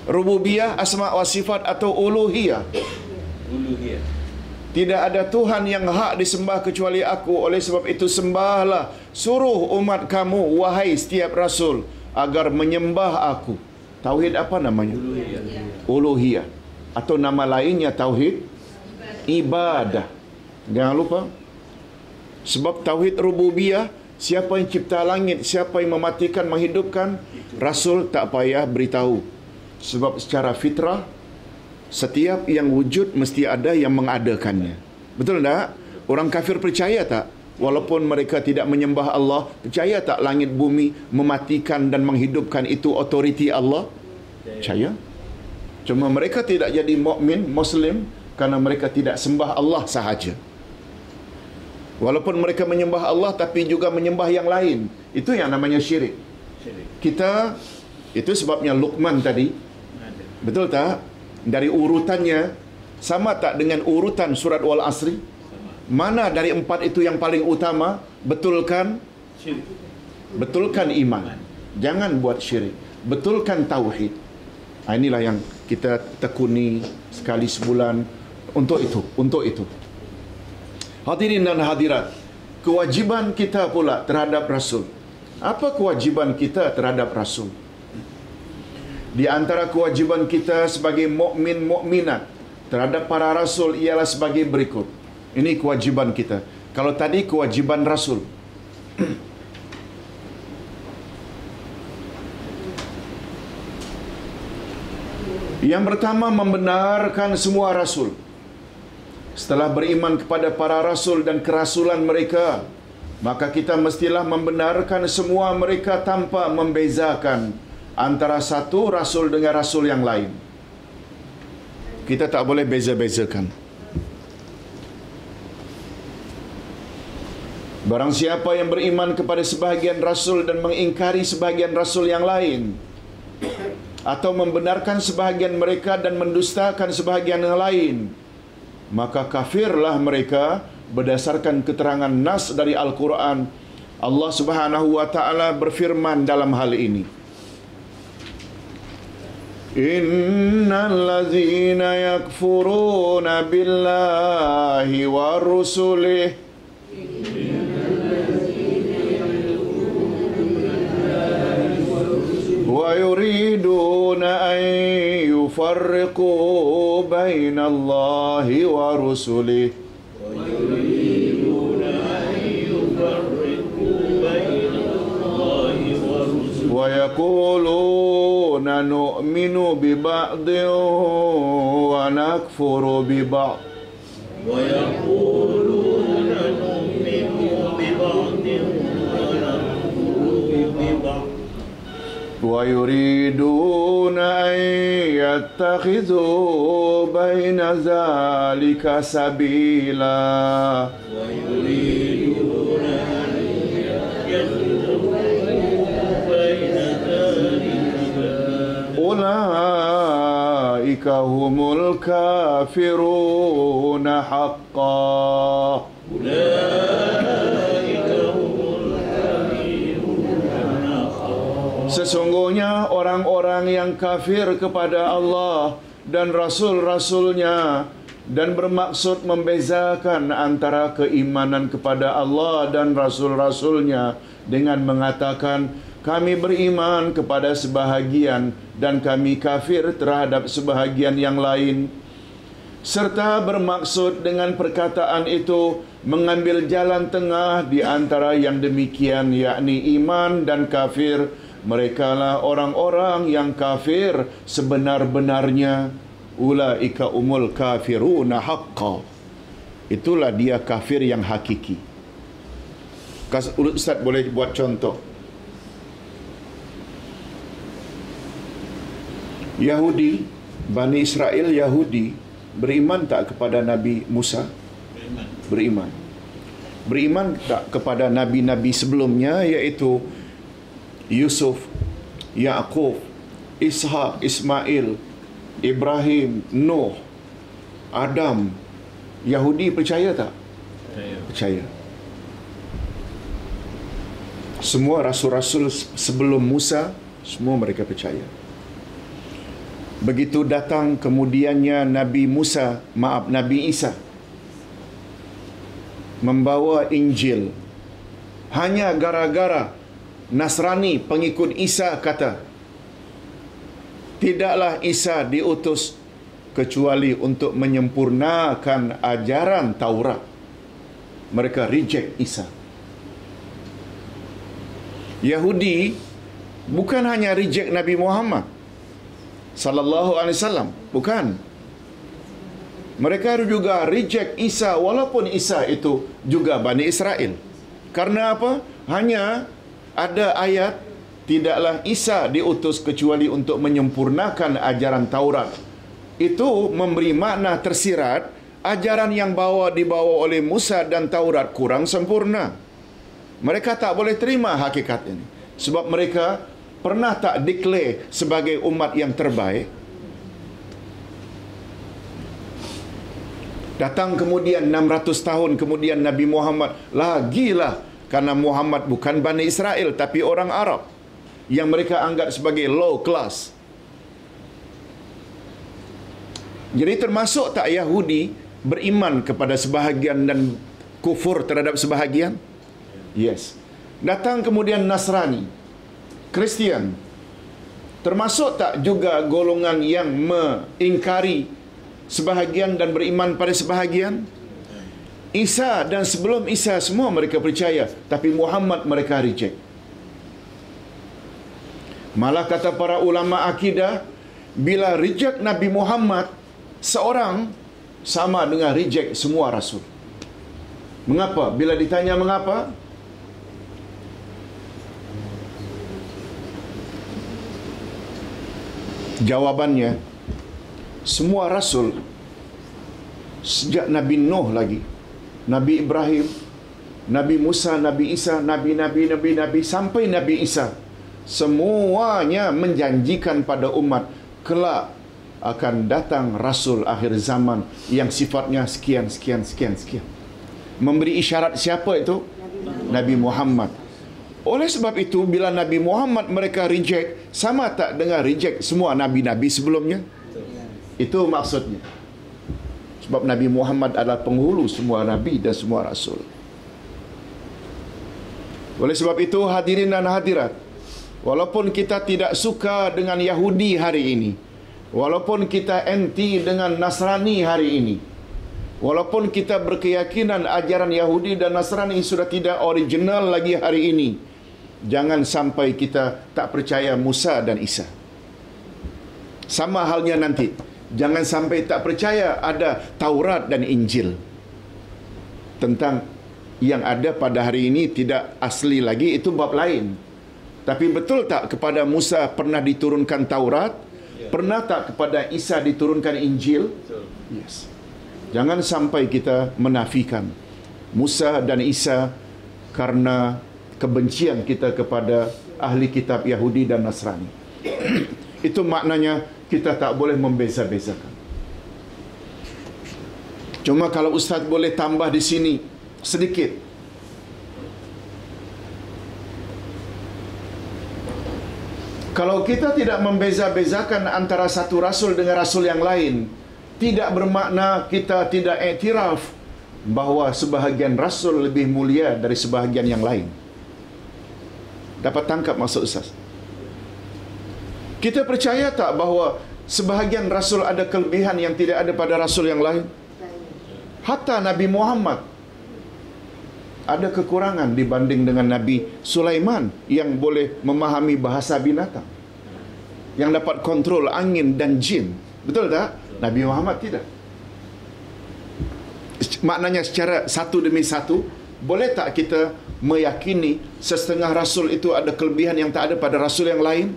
Rububiyah, asma' wa sifat atau uluhiyah. Uluhiyah. Tidak ada Tuhan yang hak disembah kecuali aku. Oleh sebab itu sembahlah, suruh umat kamu, wahai setiap rasul, agar menyembah aku. Tauhid apa namanya? Uluhiyah. Uluhiyah. Atau nama lainnya tauhid ibadah. Jangan lupa. Sebab tauhid rububiyah, siapa yang cipta langit, siapa yang mematikan, menghidupkan, rasul tak payah beritahu. Sebab secara fitrah, setiap yang wujud mesti ada yang mengadakannya. Betul tak? Orang kafir percaya tak? Walaupun mereka tidak menyembah Allah, percaya tak langit bumi mematikan dan menghidupkan itu otoriti Allah? Percaya. Cuma mereka tidak jadi mukmin, Muslim, kerana mereka tidak sembah Allah sahaja. Walaupun mereka menyembah Allah tapi juga menyembah yang lain. Itu yang namanya syirik. Kita, itu sebabnya Luqman tadi, betul tak? Dari urutannya, sama tak dengan urutan surat Wal Asri? Mana dari 4 itu yang paling utama? Betulkan Syirik. Betulkan iman. Jangan buat syirik. Betulkan tauhid. Inilah yang kita tekuni sekali sebulan untuk itu. Hadirin dan hadirat, kewajiban kita pula terhadap Rasul. Apa kewajiban kita terhadap Rasul? Di antara kewajiban kita sebagai mukmin mukminat terhadap para rasul ialah sebagai berikut. Ini kewajiban kita. Kalau tadi kewajiban Rasul. Yang pertama, membenarkan semua rasul. Setelah beriman kepada para rasul dan kerasulan mereka, maka kita mestilah membenarkan semua mereka tanpa membezakan antara satu rasul dengan rasul yang lain. Kita tak boleh beza-bezakan. Barang siapa yang beriman kepada sebahagian rasul dan mengingkari sebahagian rasul yang lain, atau membenarkan sebahagian mereka dan mendustakan sebahagian yang lain, maka kafirlah mereka berdasarkan keterangan nas dari Al-Quran. Allah Subhanahu wa ta'ala berfirman dalam hal ini, Innal ladzina yakfuruna billahi wa rusulih wa yuriduna an yufarriqu bainallahi wa rusulih wa yaquluna nu'minu bi ba'din wa nakfuru bi ba'd wa yuriduna an yattakhidhu baina zalika sabila ulaika humul kafiruna haqqan. Sesungguhnya orang-orang yang kafir kepada Allah dan Rasul-Rasulnya dan bermaksud membezakan antara keimanan kepada Allah dan Rasul-Rasulnya dengan mengatakan, kami beriman kepada sebahagian dan kami kafir terhadap sebahagian yang lain, serta bermaksud dengan perkataan itu mengambil jalan tengah di antara yang demikian, yakni iman dan kafir. Merekalah orang-orang yang kafir sebenar-benarnya. Ulaika umul kafiruna haqqa. Itulah dia kafir yang hakiki. Ustaz boleh buat contoh. Yahudi, Bani Israel Yahudi beriman tak kepada Nabi Musa? Beriman. Beriman tak kepada nabi-nabi sebelumnya, iaitu Yusuf, Yaqub, Ishaq, Ismail, Ibrahim, Nuh, Adam. Yahudi percaya tak? Percaya. Semua rasul-rasul sebelum Musa, semua mereka percaya. Begitu datang kemudiannya Nabi Isa membawa Injil, hanya gara-gara Nasrani pengikut Isa kata, tidaklah Isa diutus kecuali untuk menyempurnakan ajaran Taurat. Mereka reject Isa. Yahudi bukan hanya reject Nabi Muhammad, sallallahu alaihi wasallam. Bukan. Mereka juga reject Isa walaupun Isa itu juga Bani Israel. Karena apa? Hanya ada ayat, tidaklah Isa diutus kecuali untuk menyempurnakan ajaran Taurat. Itu memberi makna tersirat, ajaran yang dibawa oleh Musa dan Taurat kurang sempurna. Mereka tak boleh terima hakikat ini. Sebab mereka pernah tak declare sebagai umat yang terbaik. Datang kemudian 600 tahun kemudian Nabi Muhammad lagilah, karena Muhammad bukan Bani Israel tapi orang Arab yang mereka anggap sebagai low class. Jadi termasuk tak Yahudi beriman kepada sebahagian dan kufur terhadap sebahagian? Yes. Datang kemudian Nasrani, Kristian. Termasuk tak juga golongan yang mengingkari sebahagian dan beriman pada sebahagian? Isa dan sebelum Isa semua mereka percaya, tapi Muhammad mereka reject. Malah kata para ulama akidah, bila reject Nabi Muhammad seorang sama dengan reject semua rasul. Mengapa? Bila ditanya mengapa? Jawabannya, semua rasul sejak Nabi Nuh lagi, Nabi Ibrahim, Nabi Musa, Nabi Isa, Nabi sampai Nabi Isa, semuanya menjanjikan pada umat kelak akan datang rasul akhir zaman yang sifatnya sekian. Memberi isyarat siapa itu? Nabi Muhammad. Oleh sebab itu, bila Nabi Muhammad mereka reject, sama tak dengan reject semua nabi-nabi sebelumnya? Itu maksudnya. Sebab Nabi Muhammad adalah penghulu semua nabi dan semua rasul. Oleh sebab itu, hadirin dan hadirat, walaupun kita tidak suka dengan Yahudi hari ini, walaupun kita anti dengan Nasrani hari ini, walaupun kita berkeyakinan ajaran Yahudi dan Nasrani sudah tidak original lagi hari ini, jangan sampai kita tak percaya Musa dan Isa. Sama halnya nanti, jangan sampai tak percaya ada Taurat dan Injil. Tentang yang ada pada hari ini tidak asli lagi, itu bab lain. Tapi betul tak kepada Musa pernah diturunkan Taurat? Pernah tak kepada Isa diturunkan Injil? Yes. Jangan sampai kita menafikan Musa dan Isa karena kebencian kita kepada ahli kitab Yahudi dan Nasrani. Itu maknanya kita tak boleh membeza-bezakan. Cuma kalau Ustaz boleh tambah di sini sedikit. Kalau kita tidak membeza-bezakan antara satu rasul dengan rasul yang lain, tidak bermakna kita tidak iktiraf bahawa sebahagian rasul lebih mulia dari sebahagian yang lain. Dapat tangkap maksud Ustaz? Kita percaya tak bahawa sebahagian rasul ada kelebihan yang tidak ada pada rasul yang lain? Hatta Nabi Muhammad ada kekurangan dibanding dengan Nabi Sulaiman yang boleh memahami bahasa binatang, yang dapat kontrol angin dan jin. Betul tak? Nabi Muhammad tidak. Maknanya secara satu demi satu, boleh tak kita meyakini setengah rasul itu ada kelebihan yang tak ada pada rasul yang lain?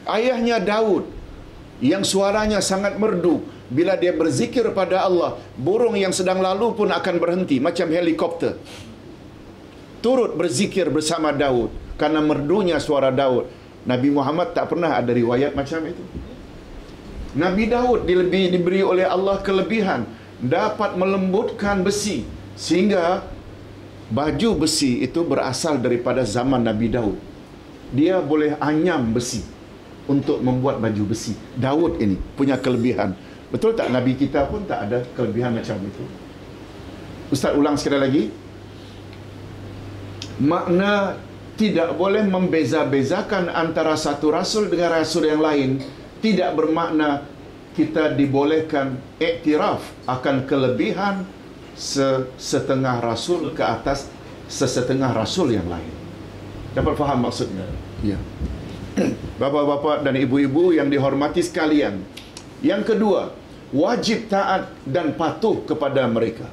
Ayahnya Daud yang suaranya sangat merdu, bila dia berzikir pada Allah, burung yang sedang lalu pun akan berhenti macam helikopter, turut berzikir bersama Daud karena merdunya suara Daud. Nabi Muhammad tak pernah ada riwayat macam itu. Nabi Daud diberi oleh Allah kelebihan dapat melembutkan besi, sehingga baju besi itu berasal daripada zaman Nabi Daud. Dia boleh anyam besi untuk membuat baju besi. Daud ini punya kelebihan. Betul tak Nabi kita pun tak ada kelebihan macam itu? Ustaz ulang sekali lagi. Makna tidak boleh membeza-bezakan antara satu rasul dengan rasul yang lain tidak bermakna kita dibolehkan iktiraf akan kelebihan setengah rasul ke atas sesetengah rasul yang lain. Dapat faham maksudnya? Ya. Bapa-bapa dan ibu-ibu yang dihormati sekalian. Yang kedua, wajib taat dan patuh kepada mereka.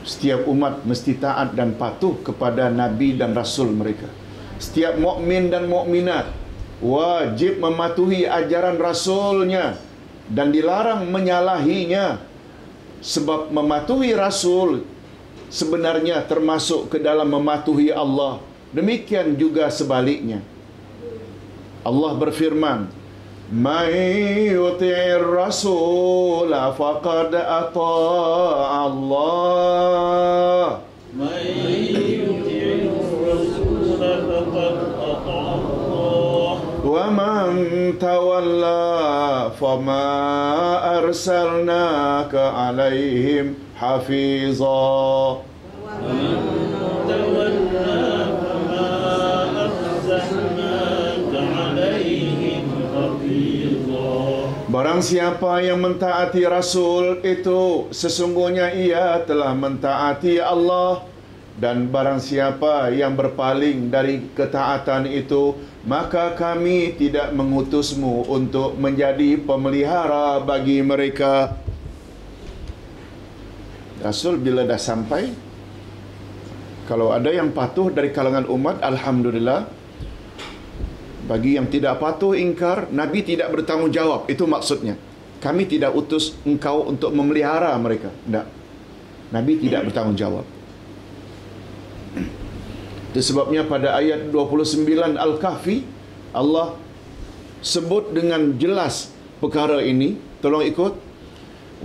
Setiap umat mesti taat dan patuh kepada nabi dan rasul mereka. Setiap mukmin dan mukminat wajib mematuhi ajaran rasulnya dan dilarang menyalahinya. Sebab mematuhi rasul sebenarnya termasuk ke dalam mematuhi Allah. Demikian juga sebaliknya. Allah berfirman, "Man yuti'ir rasul faqad ata'a Allah." Man yuti'ir rasul faqad ata'a Allah. Wa man tawalla fama arsalnaka alaihim hafiza. Barang siapa yang mentaati Rasul itu sesungguhnya ia telah mentaati Allah, dan barang siapa yang berpaling dari ketaatan itu maka kami tidak mengutusmu untuk menjadi pemelihara bagi mereka. Rasul bila dah sampai, kalau ada yang patuh dari kalangan umat, alhamdulillah. Bagi yang tidak patuh, ingkar, Nabi tidak bertanggungjawab. Itu maksudnya. Kami tidak utus engkau untuk memelihara mereka. Tidak. Nabi tidak bertanggungjawab. Itu sebabnya pada ayat 29 Al-Kahfi, Allah sebut dengan jelas perkara ini. Tolong ikut.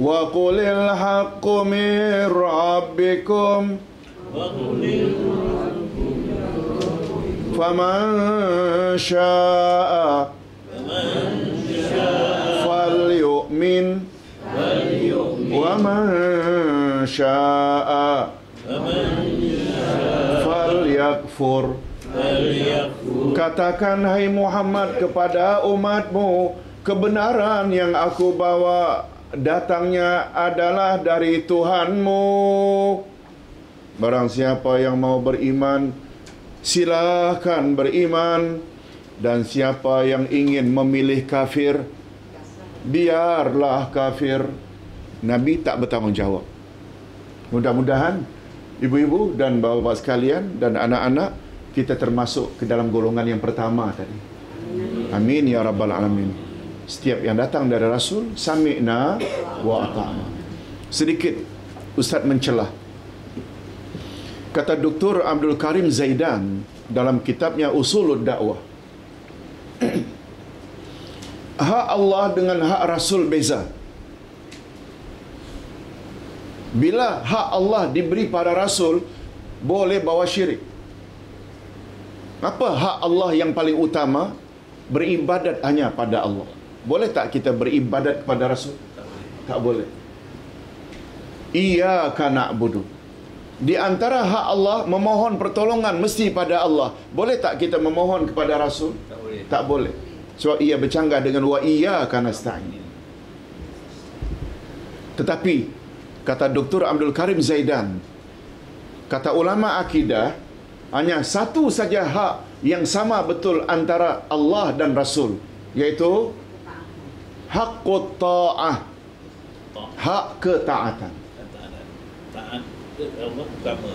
Wa qulil haqqu min rabbikum faman syaa'a falyu'min wa man syaa'a falyakfur. Katakan, hai Muhammad, kepada umatmu, kebenaran yang aku bawa datangnya adalah dari Tuhanmu. Barang siapa yang mau beriman, silakan beriman, dan siapa yang ingin memilih kafir, biarlah kafir. Nabi tak bertanggungjawab. Mudah-mudahan ibu-ibu dan bapa-bapa sekalian dan anak-anak, kita termasuk ke dalam golongan yang pertama tadi. Amin ya rabbal alamin. Setiap yang datang dari Rasul, sami'na wa ata'na. Sedikit Ustaz mencelah. Kata Dr. Abdul Karim Zaidan dalam kitabnya Usulud Dakwah, hak Allah dengan hak Rasul beza. Bila hak Allah diberi pada Rasul, boleh bawa syirik. Apa hak Allah yang paling utama? Beribadat hanya pada Allah. Boleh tak kita beribadat kepada Rasul? Tak boleh. Iyyaka na'budu. Di antara hak Allah, memohon pertolongan mesti pada Allah. Boleh tak kita memohon kepada Rasul? Tak boleh. Tak boleh. Sebab ia bercanggah dengan wa iyyaka nasta'in. Tetapi kata Dr. Abdul Karim Zaidan, kata ulama akidah, hanya satu saja hak yang sama betul antara Allah dan Rasul, iaitu haqqut ta'ah, hak ketaatan. Taat Allah utama.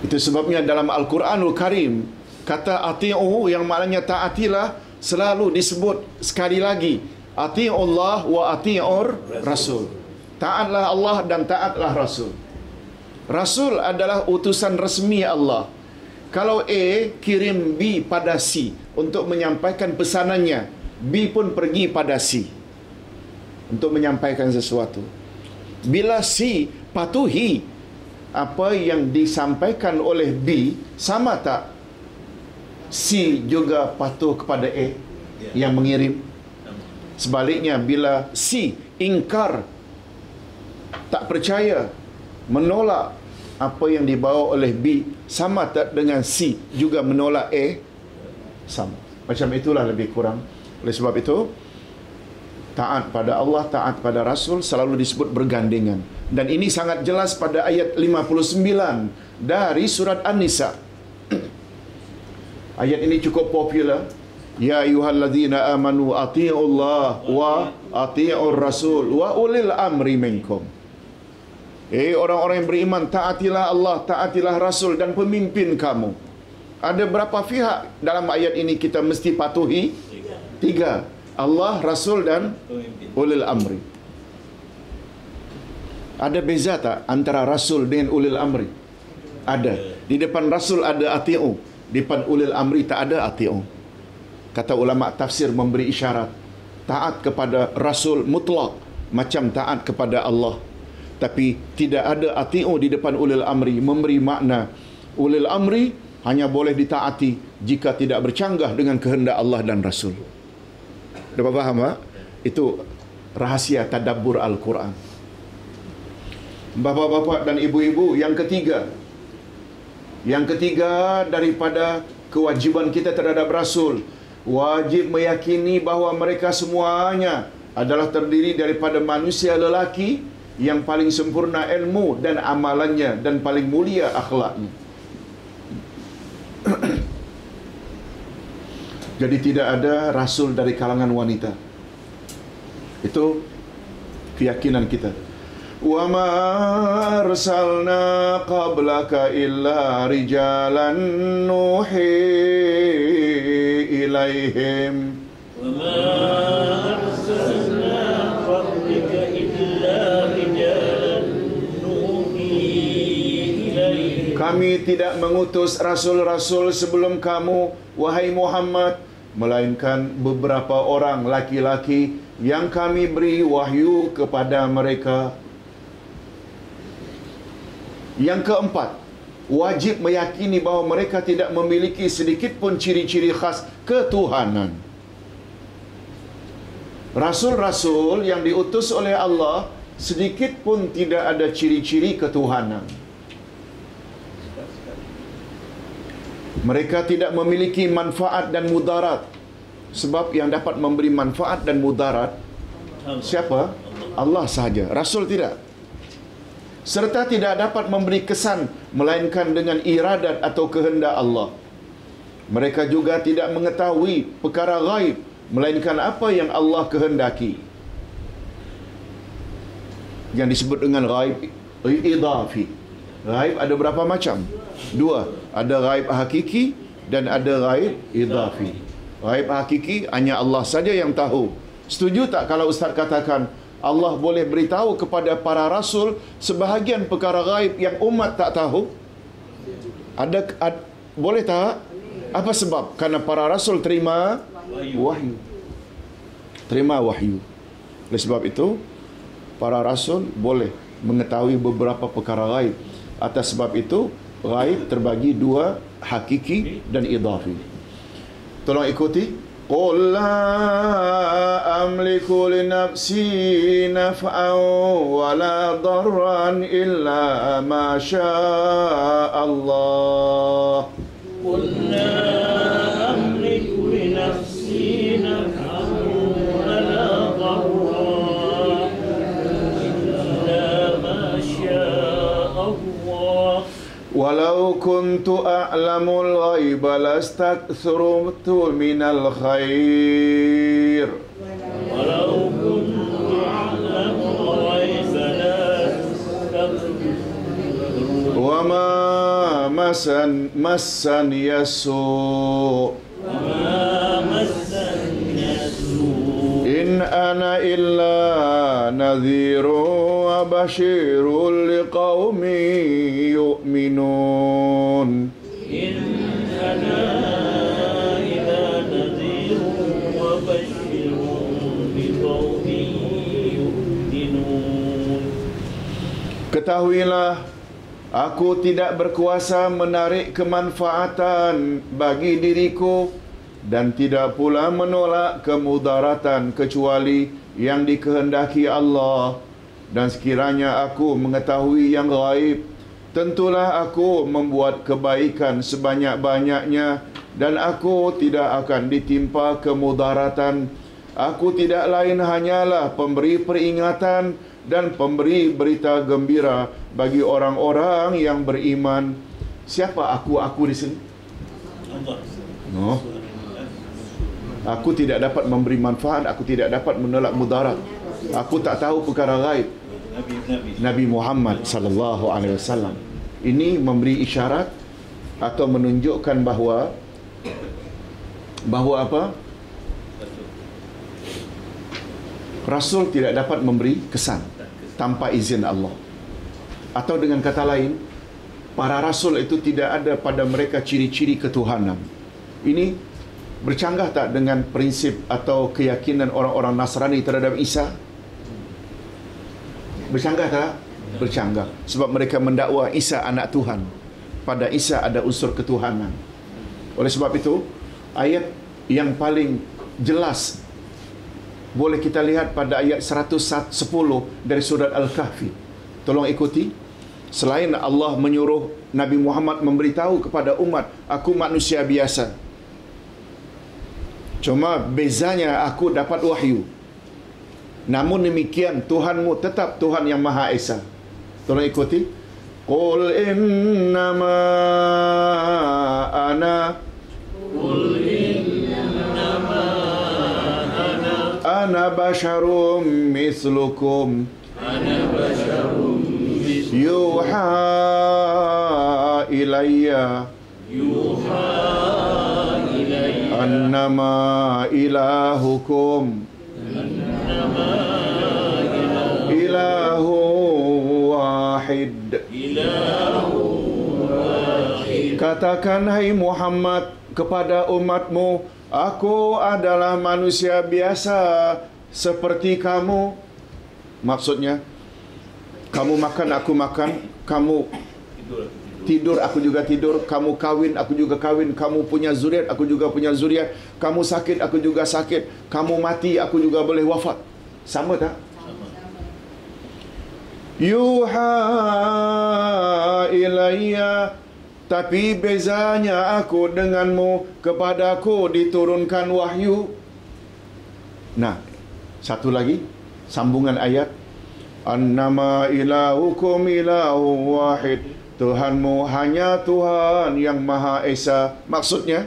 Itu sebabnya dalam Al-Quranul Karim, kata ati'u yang maknanya taatilah selalu disebut sekali lagi. Ati'ullah wa ati'ur Rasul. Taatlah Allah dan taatlah Rasul. Rasul adalah utusan resmi Allah. Kalau A kirim B pada C untuk menyampaikan pesanannya, B pun pergi pada C untuk menyampaikan sesuatu. Bila C patuhi apa yang disampaikan oleh B, sama tak C juga patuh kepada A yang mengirim? Sebaliknya, bila C ingkar, tak percaya, menolak apa yang dibawa oleh B, sama tak dengan C juga menolak A? Sama. Macam itulah lebih kurang. Oleh sebab itu, taat pada Allah, taat pada Rasul selalu disebut bergandengan. Dan ini sangat jelas pada ayat 59 dari surat An-Nisa. Ayat ini cukup popular. Ya ayyuhallazina amanu atii'ullah wa atii'ur rasul wa ulil amri minkum. Orang-orang yang beriman, taatilah Allah, taatilah Rasul dan pemimpin kamu. Ada berapa pihak dalam ayat ini kita mesti patuhi? 3. Allah, Rasul dan ulil amri. Ada beza tak antara Rasul dengan ulil amri? Ada. Di depan Rasul ada ati'u, di depan ulil amri tak ada ati'u. Kata ulama tafsir memberi isyarat, taat kepada Rasul mutlak macam taat kepada Allah. Tapi tidak ada ati'u di depan ulil amri, memberi makna ulil amri hanya boleh ditaati jika tidak bercanggah dengan kehendak Allah dan Rasul. Dapat faham tak? Itu rahasia tadabbur Al-Quran. Bapa-bapa dan ibu-ibu, yang ketiga daripada kewajiban kita terhadap Rasul, wajib meyakini bahawa mereka semuanya adalah terdiri daripada manusia lelaki yang paling sempurna ilmu dan amalannya dan paling mulia akhlaknya. Jadi tidak ada Rasul dari kalangan wanita. Itu keyakinan kita. Wa ma arsalna qablaka illa rijalan nuhi ilaihim. Wa ma arsalna qablaka illa rijalan nuhi ilaihim. Kami tidak mengutus rasul-rasul sebelum kamu, wahai Muhammad, melainkan beberapa orang laki-laki yang kami beri wahyu kepada mereka. Yang keempat, wajib meyakini bahawa mereka tidak memiliki sedikit pun ciri-ciri khas ketuhanan. Rasul-rasul yang diutus oleh Allah sedikit pun tidak ada ciri-ciri ketuhanan. Mereka tidak memiliki manfaat dan mudarat. Sebab yang dapat memberi manfaat dan mudarat siapa? Allah sahaja. Rasul tidak. Serta tidak dapat memberi kesan melainkan dengan iradat atau kehendak Allah. Mereka juga tidak mengetahui perkara ghaib melainkan apa yang Allah kehendaki. Yang disebut dengan ghaib idafi. Ghaib ada berapa macam? 2. Ada ghaib hakiki dan ada ghaib idafi. Ghaib hakiki hanya Allah saja yang tahu. Setuju tak kalau Ustaz katakan Allah boleh beritahu kepada para rasul sebahagian perkara ghaib yang umat tak tahu? Boleh tak? Apa sebab? Karena para rasul terima wahyu. Terima wahyu. Oleh sebab itu, para rasul boleh mengetahui beberapa perkara ghaib. Atas sebab itu, ghaib terbagi 2, hakiki dan idafi. Tolong ikuti. Qul la amliku li nafsi naf'an wa la darran illa ma syaa Allah. Qul la amliku li nafsi naf'an wa la darran illa ma syaa Allah. Walau kuntu a'lamul ghaiba lastakthartu minal khair. Walau kuntu a'lamul ghaiba lastakthartu Wa ma massan yasu' wa ma massani as-su' in ana illa nadhirun wa bashirun liqaumin yu'minun. In ana illa nadhirun wa bashirun liqaumin yu'minun. Ketahuilah, aku tidak berkuasa menarik kemanfaatan bagi diriku dan tidak pula menolak kemudaratan kecuali yang dikehendaki Allah. Dan sekiranya aku mengetahui yang gaib, tentulah aku membuat kebaikan sebanyak-banyaknya dan aku tidak akan ditimpa kemudaratan. Aku tidak lain hanyalah pemberi peringatan dan pemberi berita gembira bagi orang-orang yang beriman. Siapa aku di sini? Allah. No. Aku tidak dapat memberi manfaat, aku tidak dapat menolak mudarat. Aku tak tahu perkara gaib. Nabi Muhammad sallallahu alaihi wasallam. Ini memberi isyarat atau menunjukkan bahawa apa? Rasul tidak dapat memberi kesan tanpa izin Allah. Atau dengan kata lain, para rasul itu tidak ada pada mereka ciri-ciri ketuhanan. Ini bercanggah tak dengan prinsip atau keyakinan orang-orang Nasrani terhadap Isa? Bercanggah tak? Bercanggah. Sebab mereka mendakwa Isa anak Tuhan. Pada Isa ada unsur ketuhanan. Oleh sebab itu, ayat yang paling jelas boleh kita lihat pada ayat 110 dari surat Al-Kahfi. Tolong ikuti. Selain Allah menyuruh Nabi Muhammad memberitahu kepada umat, aku manusia biasa. Cuma bezanya aku dapat wahyu. Namun demikian Tuhanmu tetap Tuhan yang Maha Esa. Tolong ikuti. Qul innama ana ana basyarum mislukum yuha ilayya annama ilahukum ilahu wahid. Katakan hai Muhammad kepada umatmu, aku adalah manusia biasa seperti kamu. Maksudnya, kamu makan, aku makan. Kamu tidur, aku juga tidur. Kamu kawin, aku juga kawin. Kamu punya zuriat, aku juga punya zuriat. Kamu sakit, aku juga sakit. Kamu mati, aku juga boleh wafat. Sama tak? Yuha ilayya, tapi bezanya aku denganmu, kepadaku diturunkan wahyu. Nah, satu lagi sambungan ayat, annama ilahukum ilahu wahid, Tuhanmu hanya Tuhan yang Maha Esa. Maksudnya,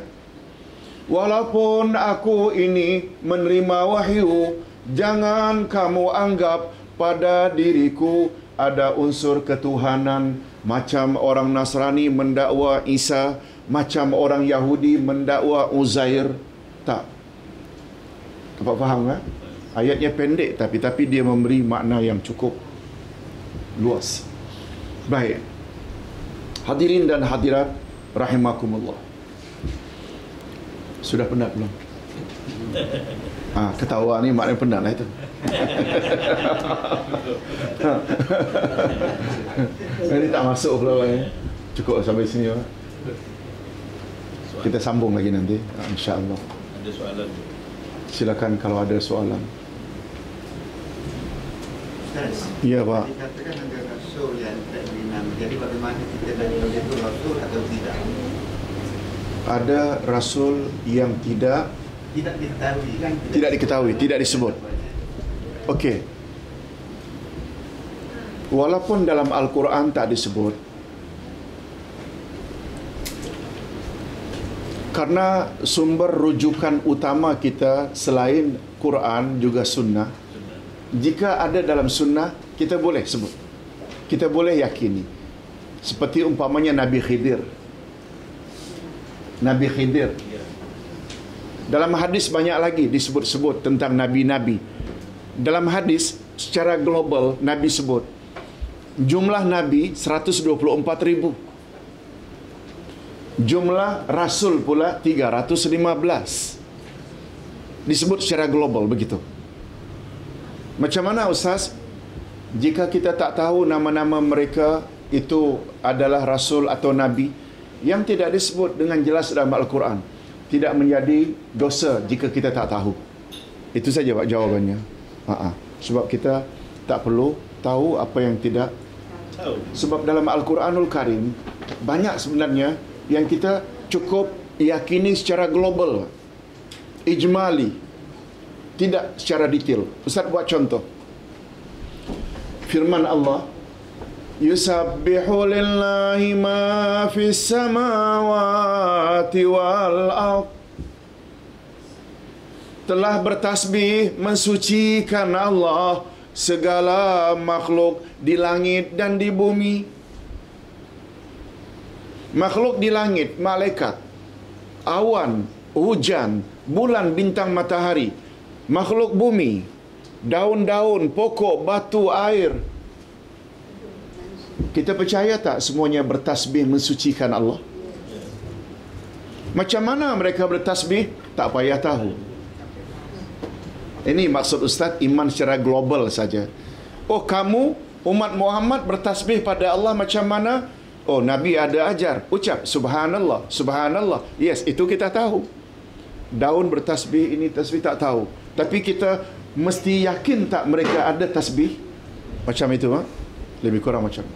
walaupun aku ini menerima wahyu, jangan kamu anggap pada diriku ada unsur ketuhanan macam orang Nasrani mendakwa Isa, macam orang Yahudi mendakwa Uzair. Tak. Dapat faham kan? Ayatnya pendek tapi dia memberi makna yang cukup luas. Baik. Hadirin dan hadirat rahimakumullah. Sudah penat belum? Ketawa ni maknanya penat lah itu. Ini tak masuk pula cukup sampai sini lah. Kita sambung lagi nanti, insya-Allah. Ada soalan? Silakan kalau ada soalan. Ustaz, Ya, Pak. dikatakan ada rasul yang tak diberi nama. Jadi bagaimana kita nak tahu itu rasul atau tidak? Ada rasul yang tidak Diketahui kan? Tidak diketahui, tidak disebut. Okey. Walaupun dalam Al-Quran tak disebut, karena sumber rujukan utama kita selain Quran juga sunnah. Jika ada dalam sunnah, kita boleh sebut, kita boleh yakini. Seperti umpamanya Nabi Khidir. Nabi Khidir. Dalam hadis banyak lagi disebut-sebut tentang nabi-nabi. Dalam hadis secara global Nabi sebut jumlah nabi 124,000. Jumlah rasul pula 315. Disebut secara global begitu. Macam mana Ustaz? Jika kita tak tahu nama-nama mereka itu adalah rasul atau nabi yang tidak disebut dengan jelas dalam Al-Quran, tidak menjadi dosa jika kita tak tahu. Itu saja Pak jawabannya. Sebab kita tak perlu tahu apa yang tidak tahu. Sebab dalam Al-Quranul Karim banyak sebenarnya yang kita cukup yakini secara global, ijmali, tidak secara detail. Ustaz buat contoh. Firman Allah, yusabbihu lillahi ma fis samawati wal ardh telah bertasbih mensucikan Allah segala makhluk di langit dan di bumi. Makhluk di langit, malaikat, awan, hujan, bulan, bintang, matahari. Makhluk bumi, daun-daun, pokok, batu, air. Kita percaya tak semuanya bertasbih mensucikan Allah? Macam mana mereka bertasbih? Tak payah tahu. Ini maksud Ustaz, iman secara global saja. Oh, kamu umat Muhammad bertasbih pada Allah macam mana? Oh, Nabi ada ajar. Ucap subhanallah, subhanallah. Yes, itu kita tahu. Daun bertasbih, ini tasbih tak tahu. Tapi kita mesti yakin tak mereka ada tasbih macam itu, ha? Lebih kurang macam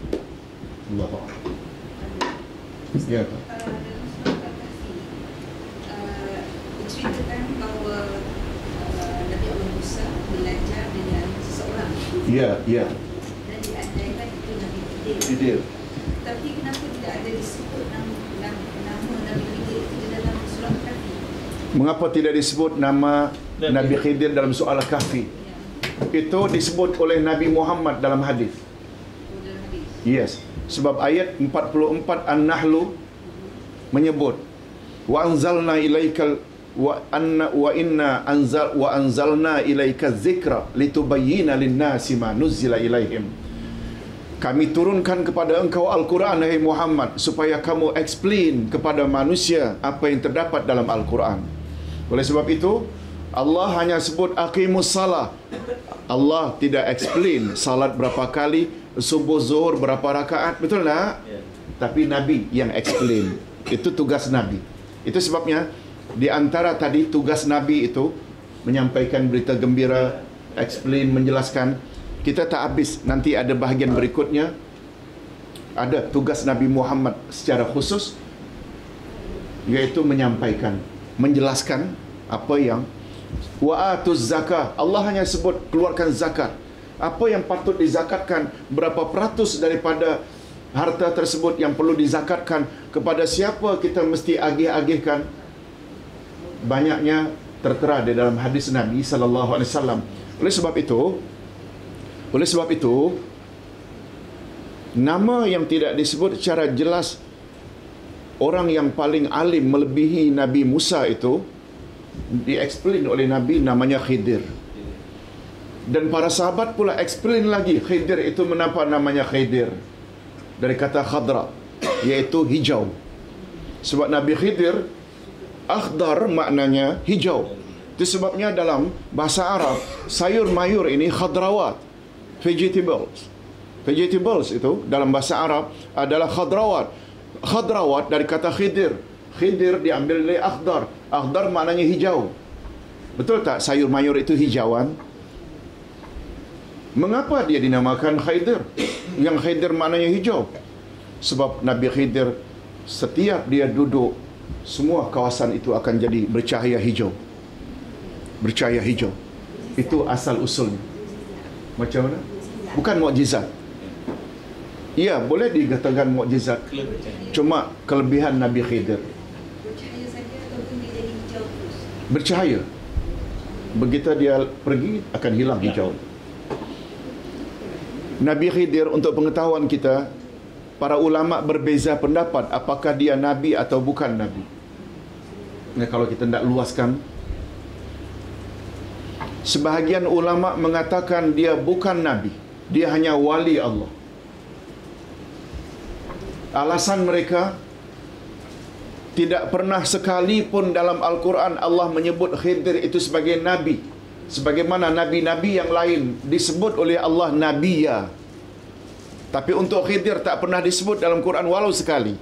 Allah. Ya. Ceritakan bahawa Nabi Allah Musa belajar dengan seseorang. Ya, ya. Dan diajarkan itu Nabi Khidir. Khidir. Tapi kenapa tidak ada disebut nama Nabi Khidir itu di dalam surah Kahfi? Mengapa tidak disebut nama Nabi Khidir dalam surah Al-Kahfi? Ya. Itu disebut oleh Nabi Muhammad dalam hadis. Dalam hadis. Yes. Sebab ayat 44 An-Nahlu menyebut wa anzalna ilaikal wa inna anzalna ilaika dzikra litubayyana lin-nasi ma nuzila ilaihim. Kami turunkan kepada engkau Al-Quran, hai Muhammad, supaya kamu explain kepada manusia apa yang terdapat dalam Al-Quran. Oleh sebab itu, Allah hanya sebut aqimus salah. Allah tidak explain salat berapa kali, subuh zuhur berapa rakaat, betul tak? Tapi Nabi yang explain. Itu tugas Nabi. Itu sebabnya di antara tadi tugas Nabi itu menyampaikan berita gembira, explain, menjelaskan. Kita tak habis, nanti ada bahagian berikutnya. Ada tugas Nabi Muhammad secara khusus, iaitu menyampaikan, menjelaskan apa yang wa'atuz zakah. Allah hanya sebut keluarkan zakat. Apa yang patut dizakatkan, berapa peratus daripada harta tersebut yang perlu dizakatkan, kepada siapa kita mesti agih-agihkan. Banyaknya tertera di dalam hadis Nabi sallallahu alaihi wasallam. Oleh sebab itu, nama yang tidak disebut secara jelas, orang yang paling alim melebihi Nabi Musa itu diexplain oleh Nabi, namanya Khidir. Dan para sahabat pula explain lagi Khidir itu mengapa namanya Khidir, dari kata khadra, iaitu hijau. Sebab Nabi Khidir, akhdar maknanya hijau. Itu sebabnya dalam bahasa Arab, sayur mayur ini khadrawat, vegetables itu dalam bahasa Arab adalah khadrawat. Khadrawat dari kata khidir. Khidir diambil dari akhdar. Akhdar maknanya hijau. Betul tak sayur mayur itu hijauan? Mengapa dia dinamakan Khidir? Yang Khidir maknanya hijau. Sebab Nabi Khidir, setiap dia duduk, semua kawasan itu akan jadi bercahaya hijau. Bercahaya hijau. Itu asal usulnya. Macam mana? Bukan mukjizat. Ya, boleh dikatakan mukjizat. Cuma kelebihan Nabi Khidir. Bercahaya saja ataupun dia jadi hijau terus? Bercahaya. Begitu dia pergi, akan hilang hijau. Nabi Khidir, untuk pengetahuan kita, para ulama berbeza pendapat apakah dia Nabi atau bukan Nabi. Nah, kalau kita tidak luaskan, sebahagian ulama mengatakan dia bukan Nabi, dia hanya wali Allah. Alasan mereka, tidak pernah sekalipun dalam Al-Quran Allah menyebut Khidir itu sebagai Nabi, sebagaimana Nabi-Nabi yang lain disebut oleh Allah Nabiya. Tapi untuk Khidir tak pernah disebut dalam Quran walau sekali.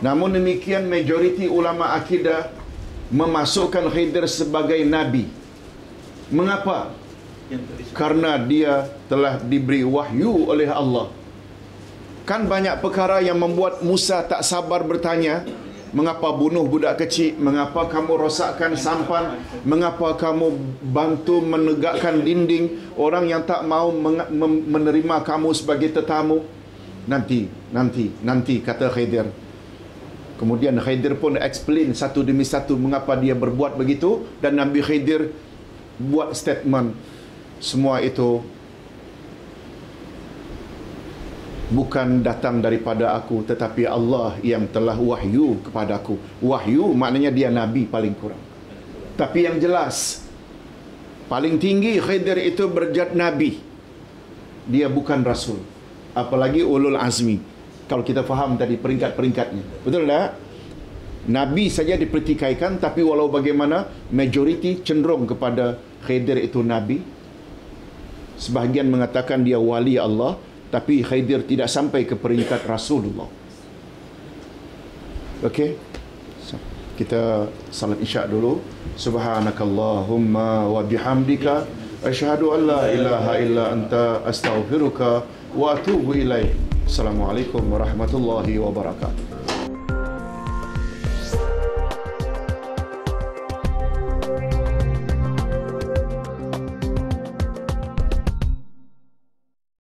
Namun demikian, majoriti ulama akidah memasukkan Khidir sebagai Nabi. Mengapa? Karena dia telah diberi wahyu oleh Allah. Kan banyak perkara yang membuat Musa tak sabar bertanya, mengapa bunuh budak kecil? Mengapa kamu rosakkan sampan? Mengapa kamu bantu menegakkan dinding orang yang tak mau menerima kamu sebagai tetamu? Nanti, kata Khidir. Kemudian Khidir pun explain satu demi satu mengapa dia berbuat begitu, dan Nabi Khidir buat statement, semua itu bukan datang daripada aku, tetapi Allah yang telah wahyu kepada aku. Wahyu maknanya dia Nabi paling kurang. Tapi yang jelas, paling tinggi Khidir itu berjat Nabi. Dia bukan Rasul. Apalagi ulul azmi. Kalau kita faham tadi peringkat-peringkatnya. Betul tak? Nabi saja dipertikaikan, tapi walau bagaimana, majoriti cenderung kepada Khidir itu Nabi. Sebahagian mengatakan dia wali Allah, tapi Khidir tidak sampai ke peringkat Rasulullah. Okey? So, kita salat isya dulu. Subhanakallahumma wa bihamdika asyhadu an la ilaha illa anta astaghfiruka wa atubu ilaik. Assalamualaikum warahmatullahi wabarakatuh.